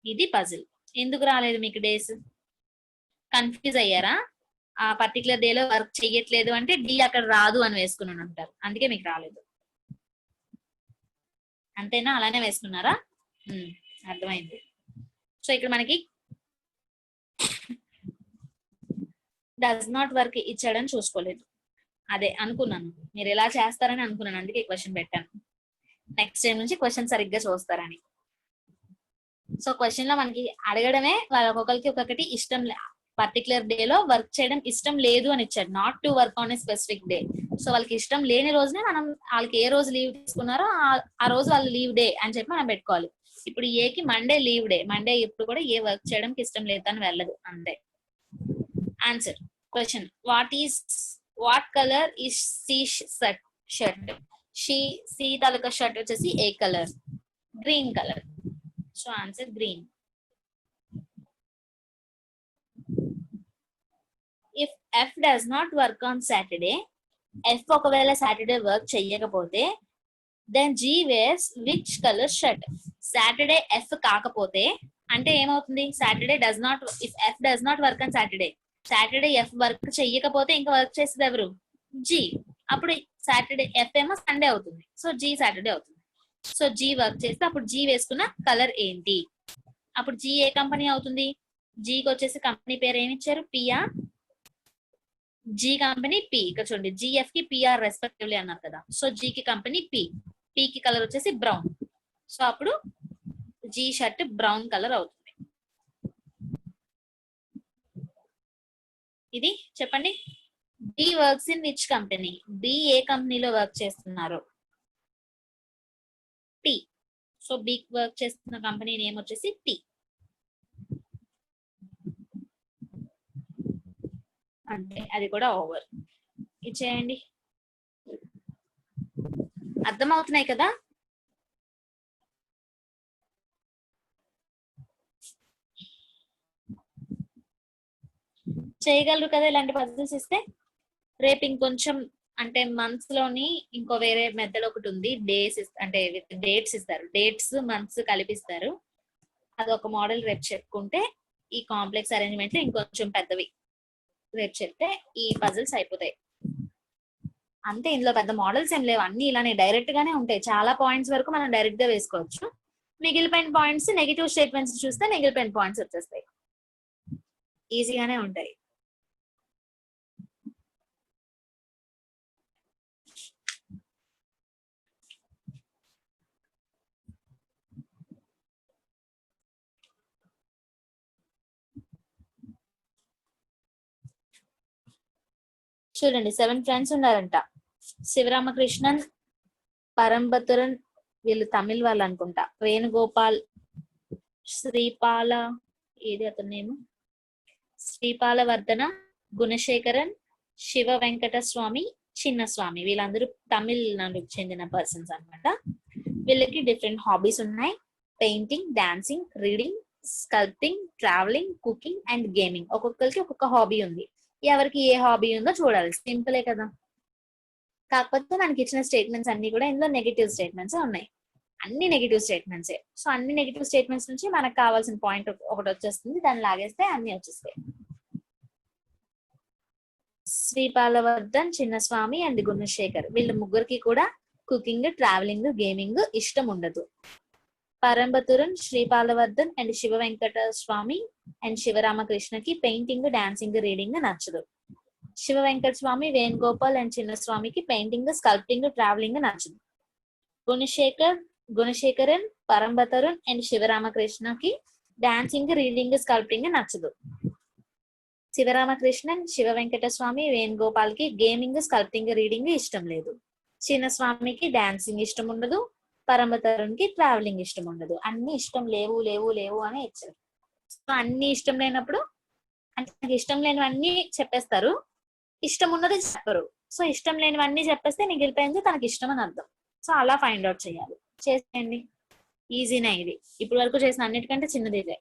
ఇది పజిల్. ఎందుకు రాలేదు మీకు డేస్? కన్ఫ్యూజ్ అయ్యారా? ఆ పర్టికులర్ డేలో వర్క్ చెయ్యట్లేదు అంటే డి అక్కడ రాదు అని వేసుకున్నాను అంటారు, అందుకే మీకు రాలేదు. అంతేనా? అలానే వేసుకున్నారా? అర్థమైంది. సో ఇక్కడ మనకి డస్ నాట్ వర్క్ ఇచ్చాడని చూసుకోలేదు. అదే అనుకున్నాను, మీరు ఎలా చేస్తారని అనుకున్నాను, అందుకే క్వశ్చన్ పెట్టాను. నెక్స్ట్ టైం నుంచి క్వశ్చన్ సరిగ్గా చూస్తారని. సో క్వశ్చన్ లో మనకి అడగడమే ఒక్కొక్కరికి ఒక్కొక్కటి ఇష్టం, పర్టికులర్ డే లో వర్క్ చేయడం ఇష్టం లేదు అని ఇచ్చాడు. Not to work on a specific day. So వాళ్ళకి ఇష్టం లేని రోజునే మనం వాళ్ళకి ఏ రోజు లీవ్ తీసుకున్నారో ఆ రోజు వాళ్ళు లీవ్ డే అని చెప్పి మనం పెట్టుకోవాలి. ఇప్పుడు ఏకి మండే లీవ్ డే, మండే ఇప్పుడు కూడా ఏ వర్క్ చేయడానికి ఇష్టం లేదు అని వెళ్ళదు, అంతే. Answer question, what colour is C shirt? సి తాలూకా షర్ట్ వచ్చేసి ఏ colour? Green colour. So answer green. If F does not work on Saturday, F ఒకవేళ సాటర్డే వర్క్ చెయ్యకపోతే then G wears which colour shirt? Saturday F కాకపోతే అంటే ఏమవుతుంది? Saturday does not, if F does not work on Saturday, Saturday F work చెయ్యకపోతే ఇంకా work చేసేది ఎవరు? G. అప్పుడు సాటర్డే ఎఫ్ ఏమో సండే అవుతుంది, సో జీ సాటర్డే అవుతుంది. సో జీ వర్క్ చేస్తే అప్పుడు జీ వేసుకున్న కలర్ ఏంటి? అప్పుడు జీ ఏ కంపెనీ అవుతుంది? జీకి వచ్చేసి కంపెనీ పేరు ఏమి ఇచ్చారు? పియా. G company P. ఇక్కడ చూడండి, జిఎఫ్ కి పిఆర్ రెస్పెక్టివ్లీ అన్నారు కదా. సో జీ కి కంపెనీ పి, పి కి కలర్ వచ్చేసి బ్రౌన్. సో అప్పుడు జీ షర్ట్ బ్రౌన్ కలర్ అవుతుంది. ఇది చెప్పండి. B works in which company? B ఏ కంపెనీలో వర్క్ చేస్తున్నారు? టీ. సో బి వర్క్ చేస్తున్న కంపెనీ నేమ్ వచ్చేసి టీ. అంటే అది కూడా ఓవర్. ఇచ్చేయండి. అర్థమవుతున్నాయి కదా? చేయగలరు కదా ఇలాంటి పజిల్స్ ఇస్తే? రేపు ఇంకొంచెం అంటే మంత్స్ లోని ఇంకో వేరే మెథడ్ ఒకటి ఉంది. డేస్ అంటే డేట్స్ ఇస్తారు, డేట్స్ మంత్స్ కలిపిస్తారు. అదొక మోడల్ రేపు చెప్పుకుంటే ఈ కాంప్లెక్స్ అరేంజ్మెంట్ ఇంకొంచెం పెద్దవి రేపు చెప్తే ఈ పజిల్స్ అయిపోతాయి. అంతే, ఇందులో పెద్ద మోడల్స్ ఏం లేవు, అన్ని ఇలానే డైరెక్ట్ గానే ఉంటాయి. చాలా పాయింట్స్ వరకు మనం డైరెక్ట్ గా వేసుకోవచ్చు. మిగిలిపోయిన పాయింట్స్ నెగిటివ్ స్టేట్మెంట్స్ చూస్తే మిగిలిపోయిన పాయింట్స్ వచ్చేస్తాయి. ఈజీగానే ఉంటాయి. చూడండి, 7 ఫ్రెండ్స్ ఉన్నారంట. శివరామకృష్ణన్, పరంబతురన్, వీళ్ళు తమిళ్ వాళ్ళు అనుకుంటా, వేణుగోపాల్, శ్రీపాల, ఏది అతనేమో శ్రీపాలవర్ధన, గుణశేఖరన్, శివ వెంకట స్వామి, చిన్నస్వామి, వీళ్ళందరూ తమిళనాడుకు చెందిన పర్సన్స్ అన్నమాట. వీళ్ళకి డిఫరెంట్ హాబీస్ ఉన్నాయి. Painting, dancing, reading, sculpting, travelling, cooking and gaming. ఒక్కొక్కరికి ఒక్కొక్క హాబీ ఉంది. ఎవరికి ఏ హాబీ ఉందో చూడాలి. సింపులే కదా. కాకపోతే మనకి ఇచ్చిన స్టేట్మెంట్స్ అన్ని కూడా ఇందులో నెగిటివ్ స్టేట్మెంట్స్ ఉన్నాయి. అన్ని నెగిటివ్ స్టేట్మెంట్సే. సో అన్ని నెగిటివ్ స్టేట్మెంట్స్ నుంచి మనకు కావాల్సిన పాయింట్ ఒకటి వచ్చేస్తుంది, దాన్ని లాగేస్తే అన్ని వచ్చేస్తాయి. శ్రీపాలవర్ధన్, చిన్నస్వామి అండ్ గుణశేఖర్, వీళ్ళ ముగ్గురికి కూడా కుకింగ్, ట్రావెలింగ్, గేమింగ్ ఇష్టం ఉండదు. పరంబతురన్, శ్రీపాలవర్ధన్ అండ్ శివ వెంకట స్వామి అండ్ శివరామకృష్ణకి పెయింటింగ్, డాన్సింగ్, రీడింగ్ నచ్చదు. శివ వెంకట స్వామి, వేణుగోపాల్ అండ్ చిన్నస్వామికి పెయింటింగ్, స్కల్ప్టింగ్, ట్రావెలింగ్ నచ్చదు. గుణశేఖర్, గుణశేఖరన్, పరంబతరుణ్ అండ్ శివరామకృష్ణకి డాన్సింగ్, రీడింగ్, స్కల్ప్టింగ్ నచ్చదు. శివరామకృష్ణన్, శివ వెంకటస్వామి, వేణుగోపాల్ కి గేమింగ్, స్కల్ప్టింగ్, రీడింగ్ ఇష్టం లేదు. చిన్నస్వామికి డాన్సింగ్ ఇష్టం ఉండదు. పరంబతరుణ్ కి ట్రావెలింగ్ ఇష్టం ఉండదు. అన్ని ఇష్టం లేవు లేవు లేవు అని ఇచ్చారు. సో అన్ని ఇష్టం లేనప్పుడు అంటే నాకు ఇష్టం లేనివన్నీ చెప్పేస్తారు, ఇష్టం ఉన్నది చెప్పరు. సో ఇష్టం లేనివన్నీ చెప్పేస్తే మిగిలిపోయింది తనకి ఇష్టం అని అర్థం. సో అలా ఫైండ్ అవుట్ చేయాలి. చేసేయండి, ఈజీనే ఇది. ఇప్పటి వరకు చేసిన అన్నిటికంటే చిన్నది ఇదే.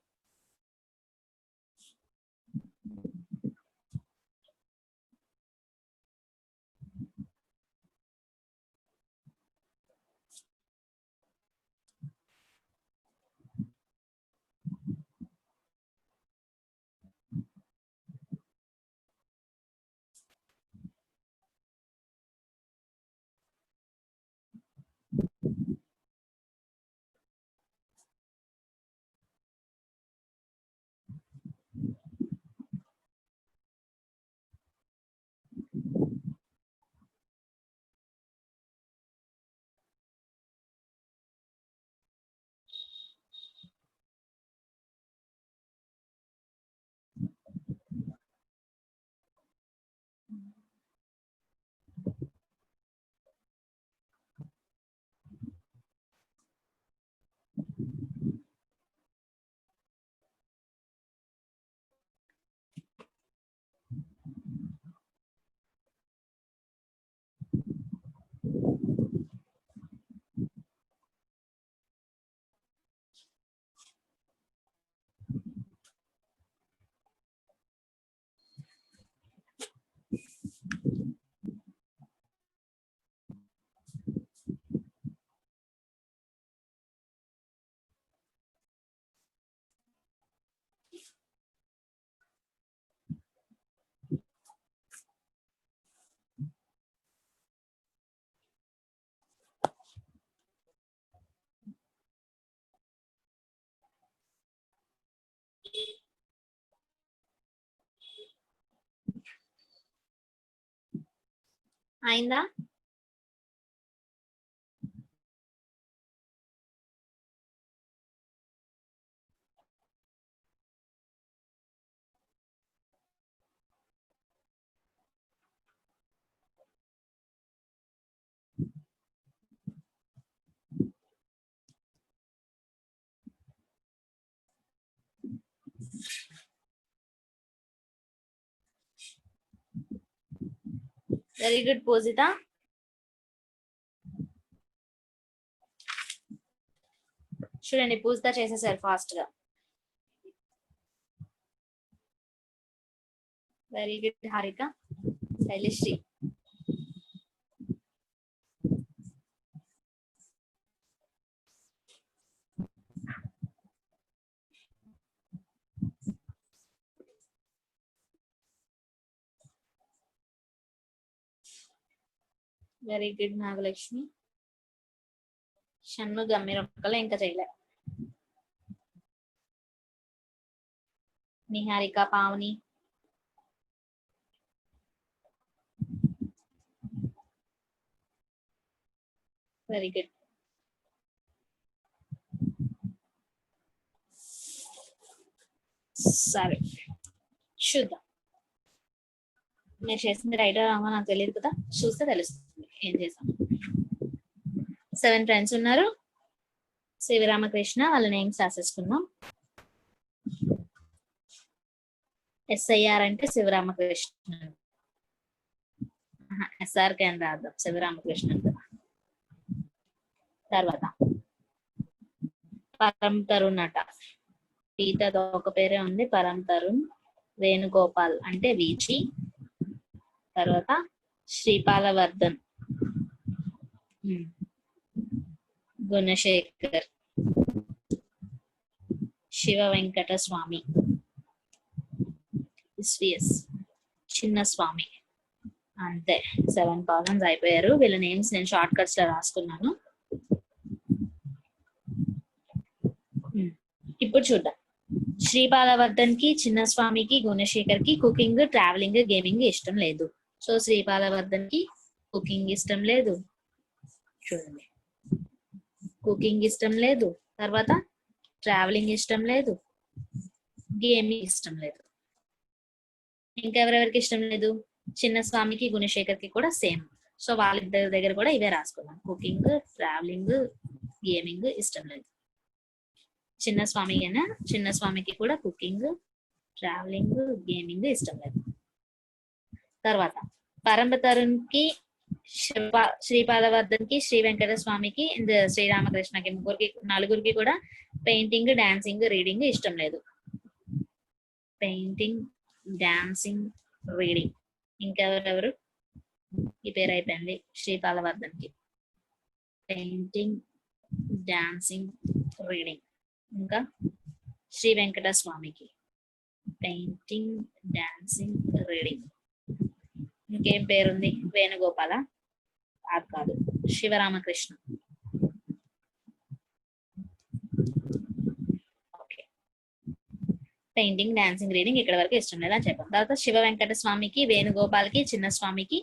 అయిందా? Very good Poojitha. చూడండి పూజిత చేసేసారు ఫాస్ట్ గా. Very good Harika. Sailasri. Very good Nagalakshmi. Shanmugam మీరు ఒక్కలే ఇంకా చేయలే. నిహారిక, పావని. Very good. సరే చూద్దాం. మీరు చేసింది రైట్ రామో నాకు తెలియదు కదా, చూస్తే తెలుస్తుంది ఏం చేసాం. 7 ఫ్రెండ్స్ ఉన్నారు. శివరామకృష్ణ వాళ్ళ నేమ్స్ రాసేసుకుందాం. ఎస్ఐఆర్ అంటే శివరామకృష్ణ, ఎస్ఆర్ కి అని రాద్దాం, శివరామకృష్ణ. తర్వాత పరం తరుణ్ అట, పీతతో ఒక పేరే ఉంది, పరం తరుణ్. వేణుగోపాల్ అంటే వీచి. తర్వాత శ్రీపాలవర్ధన్, గుణశేఖర్, శివ వెంకట స్వామి, చిన్న స్వామి. అంతే, 7 కాలమ్స్ అయిపోయారు. వీళ్ళ నేమ్స్ నేను షార్ట్ కట్స్ లో రాసుకున్నాను. ఇప్పుడు చూద్దాం. శ్రీపాలవర్ధన్ కి, చిన్నస్వామికి, గుణశేఖర్ కి కుకింగ్, ట్రావెలింగ్, గేమింగ్ ఇష్టం లేదు. సో శ్రీపాలవర్ధన్ కి కుకింగ్ ఇష్టం లేదు. చూడండి కుకింగ్ ఇష్టం లేదు, తర్వాత ట్రావెలింగ్ ఇష్టం లేదు, గేమింగ్ ఇష్టం లేదు. ఇంకెవరెవరికి ఇష్టం లేదు? చిన్న స్వామికి గుణశేఖర్కి కూడా సేమ్. సో వాళ్ళిద్దరి దగ్గర కూడా ఇవే రాసుకున్నాం. కుకింగ్, ట్రావెలింగ్, గేమింగ్ ఇష్టం లేదు. చిన్న స్వామి అయినా చిన్న స్వామికి కూడా కుకింగ్, ట్రావెలింగ్, గేమింగ్ ఇష్టం లేదు. తర్వాత పరంపతరుణ్కి, శ్రీపాదవర్ధన్ కి, శ్రీ వెంకట స్వామికి, శ్రీరామకృష్ణకి, నలుగురికి కూడా పెయింటింగ్, డాన్సింగ్, రీడింగ్ ఇష్టం లేదు. Painting, dancing, reading. ఇంకెవరెవరు? ఈ పేరు అయిపోయింది. శ్రీపాదవర్ధన్ కి పెయింటింగ్, డాన్సింగ్, రీడింగ్. ఇంకా శ్రీ వెంకట స్వామికి పెయింటింగ్, డాన్సింగ్, రీడింగ్. ఇంకేం పేరుంది? వేణుగోపాల? అది కాదు, Sivaramakrishna. Okay, painting, dancing, reading ఇక్కడ వరకు ఇష్టం లేదా చెప్పాం. తర్వాత శివ వెంకట స్వామికి, వేణుగోపాల్కి, చిన్న స్వామికి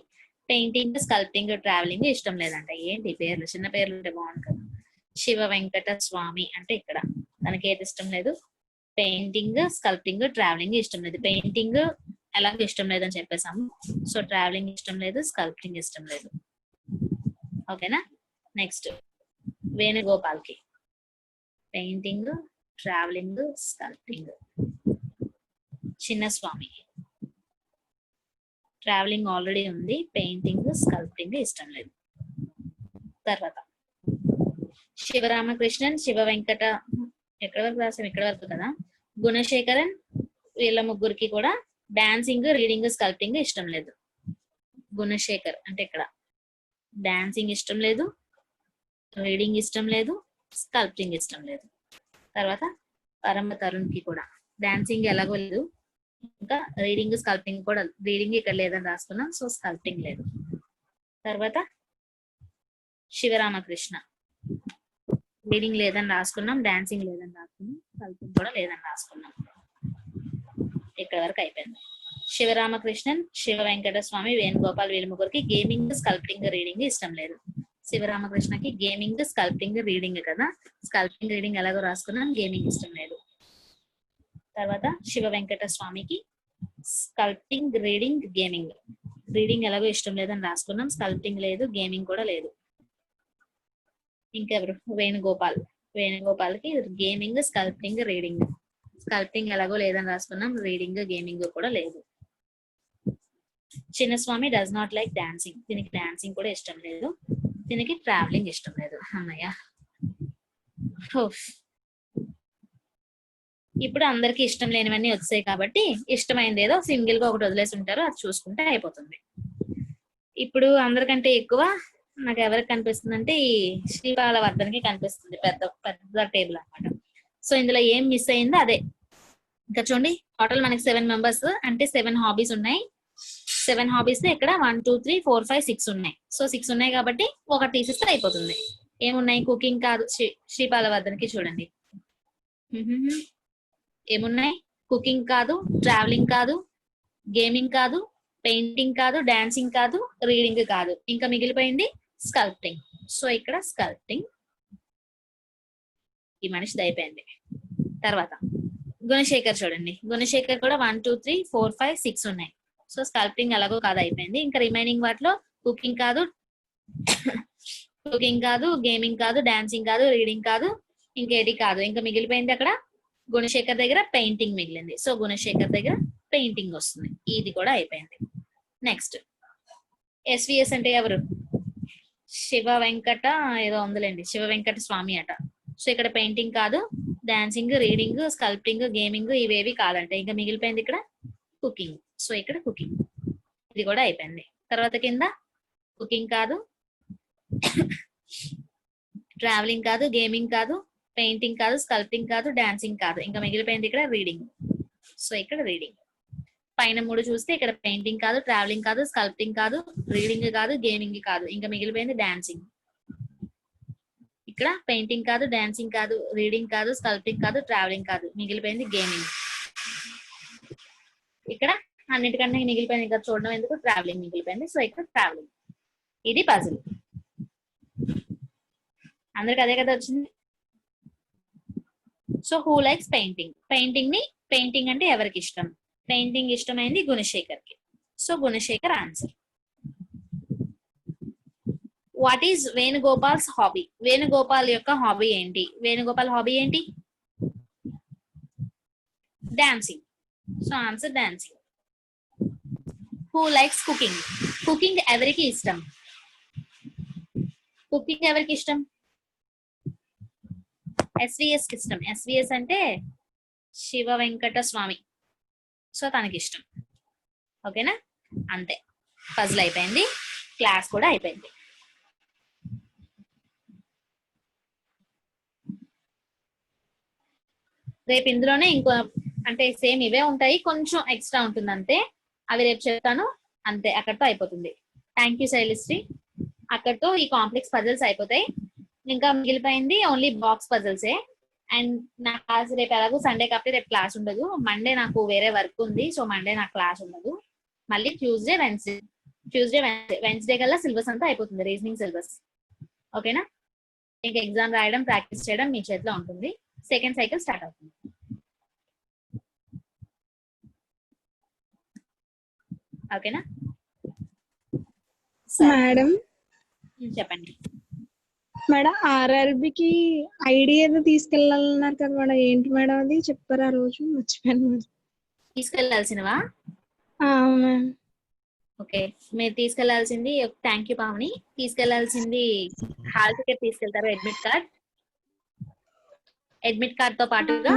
పెయింటింగ్, స్కల్ప్టింగ్, ట్రావెలింగ్ ఇష్టం లేదంట. ఏంటి పేర్లు? చిన్న పేర్లు ఉంటే బాగుంది కదా. శివ వెంకట స్వామి అంటే ఇక్కడ తనకి ఏది ఇష్టం లేదు? పెయింటింగ్, స్కల్ప్టింగ్, ట్రావెలింగ్ ఇష్టం లేదు. పెయింటింగ్ ఎలాగో ఇష్టం లేదని చెప్పేసాము. సో ట్రావెలింగ్ ఇష్టం లేదు, స్కల్ప్టింగ్ ఇష్టం లేదు. ఓకేనా? నెక్స్ట్ వేణుగోపాల్కి పెయింటింగ్, ట్రావెలింగ్, స్కల్ప్టింగ్. చిన్న స్వామికి ట్రావెలింగ్ ఆల్రెడీ ఉంది, పెయింటింగ్, స్కల్ప్టింగ్ ఇష్టం లేదు. తర్వాత శివరామకృష్ణన్, శివ వెంకట ఎక్కడి వరకు రాసాం? ఇక్కడ వరకు కదా. గుణశేఖరన్, వీళ్ళ ముగ్గురికి కూడా డాన్సింగ్, రీడింగ్, స్కల్ప్టింగ్ ఇష్టం లేదు. గుణశేఖర్ అంటే ఇక్కడ డాన్సింగ్ ఇష్టం లేదు, రీడింగ్ ఇష్టం లేదు, స్కల్ప్టింగ్ ఇష్టం లేదు. తర్వాత పరమ తరుణ్ కి కూడా డాన్సింగ్ ఎలాగో లేదు, ఇంకా రీడింగ్, స్కల్ప్టింగ్ కూడా. రీడింగ్ ఇక్కడ లేదని రాసుకున్నాం, సో స్కల్ప్టింగ్ లేదు. తర్వాత శివరామకృష్ణ రీడింగ్ లేదని రాసుకున్నాం, డాన్సింగ్ లేదని రాసుకున్నాం, స్కల్ప్టింగ్ కూడా లేదని రాసుకున్నాం. ఇక్కడ వరకు అయిపోయింది. శివరామకృష్ణన్, శివ వెంకట స్వామి, వేణుగోపాల్ వీళ్ళ ముగ్గురికి గేమింగ్, స్కల్ప్టింగ్, రీడింగ్ ఇష్టం లేదు. శివరామకృష్ణకి గేమింగ్, స్కల్ప్టింగ్, రీడింగ్ కదా. స్కల్ప్టింగ్, రీడింగ్ ఎలాగో రాసుకున్నాం, గేమింగ్ ఇష్టం లేదు. తర్వాత శివ వెంకట స్వామికి స్కల్ప్టింగ్, రీడింగ్, గేమింగ్. రీడింగ్ ఎలాగో ఇష్టం లేదని రాసుకున్నాం, స్కల్ప్టింగ్ లేదు, గేమింగ్ కూడా లేదు. ఇంకెవరు? వేణుగోపాల్. వేణుగోపాల్కి గేమింగ్, స్కల్ప్టింగ్, రీడింగ్. స్కల్ప్టింగ్ ఎలాగో లేదని రాసుకున్నాం, రీడింగ్, గేమింగ్ కూడా లేదు. Chinnaswami does not like dancing. దీనికి డాన్సింగ్ కూడా ఇష్టం లేదు, దీనికి ట్రావెలింగ్ ఇష్టం లేదు. అన్నయ్య ఇప్పుడు అందరికి ఇష్టం లేనివన్నీ వచ్చాయి కాబట్టి ఇష్టమైంది ఏదో సింగిల్ గా ఒకటి వదిలేసి ఉంటారు, అది చూసుకుంటే అయిపోతుంది. ఇప్పుడు అందరికంటే ఎక్కువ నాకు ఎవరికి కనిపిస్తుంది అంటే ఈ శ్రీపాదవర్ధన్కి కనిపిస్తుంది, పెద్ద పెద్ద టేబుల్ అన్నమాట. సో ఇందులో ఏం మిస్ అయిందో అదే. ఇంకా చూడండి, టోటల్ మనకి 7 మెంబర్స్ అంటే 7 హాబీస్ ఉన్నాయి. 7 హాబీస్ ఇక్కడ 1 2 3 4 5 6 ఉన్నాయి. సో 6 ఉన్నాయి కాబట్టి ఒకటి తీసిస్తే అయిపోతుంది. ఏమున్నాయి? కుకింగ్ కాదు. శ్రీపాదవర్ధన్కి చూడండి ఏమున్నాయి? కుకింగ్ కాదు, ట్రావెలింగ్ కాదు, గేమింగ్ కాదు, పెయింటింగ్ కాదు, డాన్సింగ్ కాదు, రీడింగ్ కాదు. ఇంకా మిగిలిపోయింది స్కల్ప్టింగ్. సో ఇక్కడ స్కల్ప్టింగ్ ఈ మనిషిది అయిపోయింది. తర్వాత గుణశేఖర్ చూడండి, గుణశేఖర్ కూడా 1 2 3 4 5 6 ఉన్నాయి. సో స్కల్ప్టింగ్ ఎలాగో కాదు, అయిపోయింది. ఇంకా రిమైనింగ్ వాటిలో కుకింగ్ కాదు, కుకింగ్ కాదు, గేమింగ్ కాదు, డాన్సింగ్ కాదు, రీడింగ్ కాదు, ఇంకేటి కాదు. ఇంకా మిగిలిపోయింది అక్కడ గుణశేఖర్ దగ్గర పెయింటింగ్ మిగిలింది. సో గుణశేఖర్ దగ్గర పెయింటింగ్ వస్తుంది. ఇది కూడా అయిపోయింది. నెక్స్ట్ ఎస్విఎస్ అంటే ఎవరు? శివ వెంకట ఏదో ఉందిలేండి, శివ వెంకట స్వామి అట. సో ఇక్కడ పెయింటింగ్ కాదు, డాన్సింగ్, రీడింగ్, స్కల్ప్టింగ్, గేమింగ్ ఇవేవి కాదంటే ఇంకా మిగిలిపోయింది ఇక్కడ కుకింగ్. సో ఇక్కడ కుకింగ్ ఇది కూడా అయిపోయింది. తర్వాత కింద కుకింగ్ కాదు, ట్రావెలింగ్ కాదు, గేమింగ్ కాదు, పెయింటింగ్ కాదు, స్కల్ప్టింగ్ కాదు, డాన్సింగ్ కాదు. ఇంకా మిగిలిపోయింది ఇక్కడ రీడింగ్. సో ఇక్కడ రీడింగ్. పైన 3 చూస్తే ఇక్కడ పెయింటింగ్ కాదు, ట్రావెలింగ్ కాదు, స్కల్ప్టింగ్ కాదు, రీడింగ్ కాదు, గేమింగ్ కాదు. ఇంకా మిగిలిపోయింది డాన్సింగ్. ఇక్కడ పెయింటింగ్ కాదు, డాన్సింగ్ కాదు, రీడింగ్ కాదు, స్కల్ప్టింగ్ కాదు, ట్రావెలింగ్ కాదు. మిగిలిపోయింది గేమింగ్. ఇక్కడ అన్నిటికన్నా మిగిలిపోయింది ఇక్కడ చూడడం ఎందుకు, ట్రావెలింగ్ మిగిలిపోయింది. సో ఇక్కడ ట్రావెలింగ్. ఇది పజిల్. అందరికి అదే కదా వచ్చింది. So who likes painting, painting అంటే ఎవరికి ఇష్టం, పెయింటింగ్ ఇష్టమైంది గుణశేఖర్ కి. So Gunasekhar answer. What is Venugopal's hobby, Venugopal యొక్క హాబీ ఏంటి, వేణుగోపాల్ హాబీ ఏంటి, dancing. So answer dancing. Who likes cooking, cooking ఎవరికి ఇష్టం, కుకింగ్ ఎవరికి ఇష్టం, ఎస్విఎస్ కి ఇష్టం. ఎస్విఎస్ అంటే శివ వెంకట స్వామి, సో తనకి ఇష్టం. ఓకేనా, అంతే, పజిల్ అయిపోయింది, క్లాస్ కూడా అయిపోయింది. రేపు ఇందులోనే ఇంకో అంటే సేమ్ ఇవే ఉంటాయి, కొంచెం ఎక్స్ట్రా ఉంటుంది అంతే, అవి రేపు చెప్తాను అంతే, అక్కడితో అయిపోతుంది. Thank you Sailasri. అక్కడితో ఈ కాంప్లెక్స్ పజిల్స్ అయిపోతాయి, ఇంకా మిగిలిపోయింది ఓన్లీ బాక్స్ పజిల్సే. అండ్ నా క్లాస్ రేపు ఎలాగో సండే కాబట్టి రేపు క్లాస్ ఉండదు, మండే నాకు వేరే వర్క్ ఉంది, సో మండే నాకు క్లాస్ ఉండదు. మళ్ళీ ట్యూస్డే వెన్స్డే కల్లా సిలబస్ అంతా అయిపోతుంది, రీజనింగ్ సిలబస్. ఓకేనా, ఇంకా ఎగ్జామ్ రాయడం ప్రాక్టీస్ చేయడం మీ చేతిలో ఉంటుంది. సెకండ్ సైకిల్ స్టార్ట్ అవుతుంది. ఓకేనా మేడం, చెప్పండి. మేడం ఆర్ఆర్బికి ఐడి ఏదో తీసుకెళ్ళాలన్నారు కదా మేడం, ఏంటి మేడం అది చెప్పారు ఆ రోజు, మర్చిపోయాను మేడం. తీసుకెళ్లాల్సినవా? మ్యామ్. ఓకే, మీరు తీసుకెళ్లాల్సింది, థ్యాంక్ యూ పావని, తీసుకెళ్లాల్సింది హాల్ టికెట్ తీసుకెళ్తారు, అడ్మిట్ కార్డ్ తో పాటుగా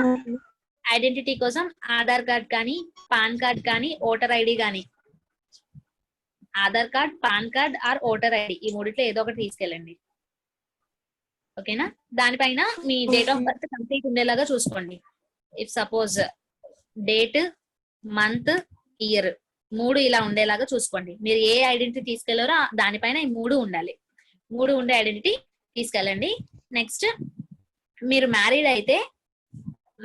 ఐడెంటిటీ కోసం ఆధార్ కార్డ్ కానీ, పాన్ కార్డ్ కానీ, ఓటర్ ఐడి కానీ, Aadhaar card, PAN card or voter ID, ఈ మూడిట్లో ఏదో ఒకటి తీసుకెళ్ళండి. ఓకేనా, దానిపైన మీ డేట్ ఆఫ్ బర్త్ కంప్లీట్ ఉండేలాగా చూసుకోండి. If suppose date, month, year మూడు ఇలా ఉండేలాగా చూసుకోండి. మీరు ఏ ఐడెంటిటీ తీసుకెళ్లారో దానిపైన ఈ మూడు ఉండాలి, మూడు ఉండే ఐడెంటిటీ తీసుకెళ్ళండి. నెక్స్ట్, మీరు మ్యారీడ్ అయితే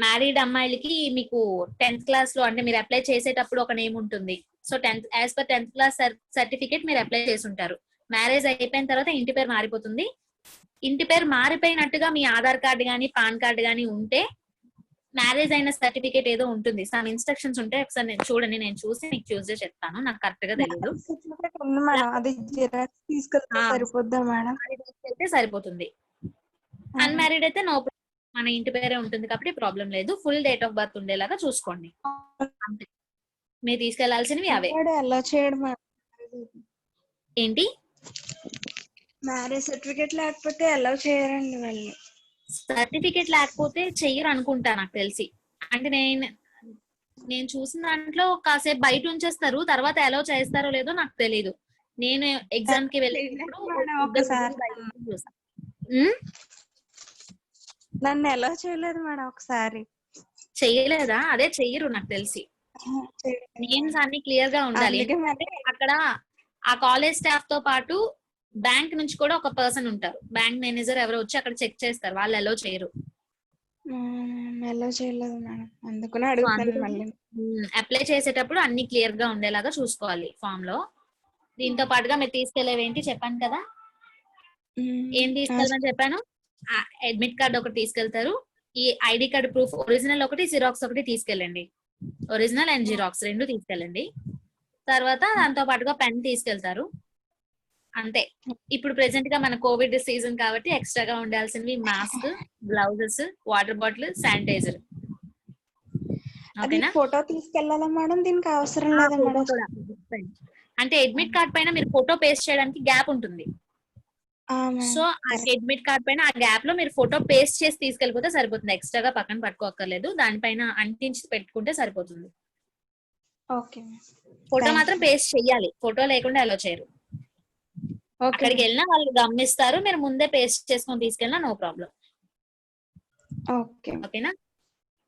మ్యారీడ్ అమ్మాయిలకి మీకు 10th క్లాస్ లో అంటే మీరు అప్లై చేసేటప్పుడు ఒక నేమ్ ఉంటుంది. So 10th as per 10th class certificate మీరు అప్లై చేసి ఉంటారు. మ్యారేజ్ అయిపోయిన తర్వాత ఇంటి పేరు మారిపోతుంది. ఇంటి పేరు మారిపోయినట్టుగా మీ ఆధార్ కార్డు కానీ, పాన్ కార్డు కానీ ఉంటే మ్యారేజ్ అయిన సర్టిఫికేట్ ఏదో ఉంటుంది, సమ్ ఇన్స్ట్రక్షన్స్ ఉంటాయి, ఒకసారి నేను చూడండి, నేను చూసి మీకు ట్యూస్డే చెప్తాను, నాకు కరెక్ట్ గా తెలియదు. అది జిరాక్స్ తీసుకెళ్తే సరిపోద్దా మేడం? తీసుకెళ్తే సరిపోతుంది. అన్మ్యారీడ్ అయితే నో ప్రాబ్లం, మన ఇంటి పేరే ఉంటుంది కాబట్టి ప్రాబ్లం లేదు. ఫుల్ డేట్ ఆఫ్ బర్త్ ఉండేలాగా చూసుకోండి అంతే. మీరు తీసుకెళ్లాల్సినవి అవే. ఎలా చేయడం ఏంటి, మ్యారేజ్ సర్టిఫికేట్ లేకపోతే ఎలా చేయరండి వాళ్ళు? సర్టిఫికేట్ లేకపోతే చెయ్యరు అనుకుంటా నాకు తెలిసి. అంటే నేను చూసిన దాంట్లో కాసేపు బయట ఉంచేస్తారు, తర్వాత ఎలా చేస్తారో లేదో నాకు తెలీదు. నేను ఎగ్జామ్ కి వెళ్ళినప్పుడు నన్ను ఎలా చేయలేదు మేడం ఒకసారి. చెయ్యలేదా? అదే చెయ్యరు నాకు తెలిసి. నేమ్స్ అన్ని క్లియర్ గా ఉండాలి. అక్కడ ఆ కాలేజ్ స్టాఫ్ తో పాటు బ్యాంక్ నుంచి కూడా ఒక పర్సన్ ఉంటారు, బ్యాంక్ మేనేజర్ ఎవరో వచ్చి అక్కడ చెక్ చేస్తారు, వాళ్ళు ఎలా చేయరు. ఎలా చేయలేదు మేడం, అందుకనే అడుగుతాను మళ్ళీ. అప్లై చేసేటప్పుడు అన్ని క్లియర్ గా ఉండేలాగా చూసుకోవాలి ఫామ్ లో. దీంతో పాటుగా మీరు తీసుకెళ్లేవేంటి చెప్పాను కదా, ఏం తీసుకెళ్ళమని చెప్పాను, అడ్మిట్ కార్డ్ ఒకటి తీసుకెళ్తారు, ఈ ఐడి కార్డ్ ప్రూఫ్ ఒరిజినల్ ఒకటి, జిరాక్స్ ఒకటి తీసుకెళ్ళండి, ఒరిజినల్ అండ్ జిరాక్స్ రెండు తీసుకెళ్ళండి. తర్వాత దాంతో పాటుగా పెన్ తీసుకెళ్తారు, అంతే. ఇప్పుడు ప్రెసెంట్ గా మన కోవిడ్ సీజన్ కాబట్టి ఎక్స్ట్రాగా ఉండాల్సినవి mask, gloves, water bottle, sanitizer. ఓకేనా, ఫోటో తీసుకెళ్ళాలా మేడం? దీనికి అవసరం లేదా మేడం? అంటే అడ్మిట్ కార్డ్ పైన మీరు ఫోటో పేస్ట్ చేయడానికి గ్యాప్ ఉంటుంది. సో అడ్మిట్ కార్డ్ పైన ఆ గ్యాప్ లో మీరు ఫోటో పేస్ట్ చేసి తీసుకెళ్లిపోతే సరిపోతుంది, ఎక్స్ట్రాగా పక్కన పట్టుకోక్కర్లేదు, దానిపైన అంటించి పెట్టుకుంటే సరిపోతుంది. ఫోటో మాత్రం పేస్ట్ చెయ్యాలి, ఫోటో లేకుండా అలో చేయరు. అక్కడికి వెళ్ళినా వాళ్ళు గమనిస్తారు, మీరు ముందే పేస్ట్ చేసుకొని తీసుకెళ్ళినా నో ప్రాబ్లం. ఓకేనా,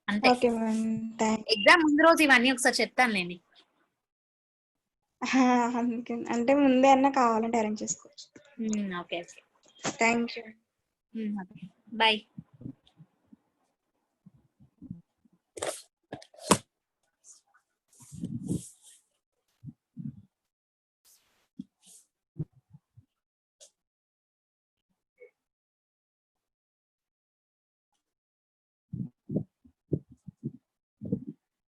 అంతే. ఎగ్జామ్ ముందు రోజు ఇవన్నీ ఒకసారి చెప్తానులేండి. అంటే ముందే అన్నా కావాలంటే అరేంజ్ చేసుకోవచ్చు. Okay, thank you, bye.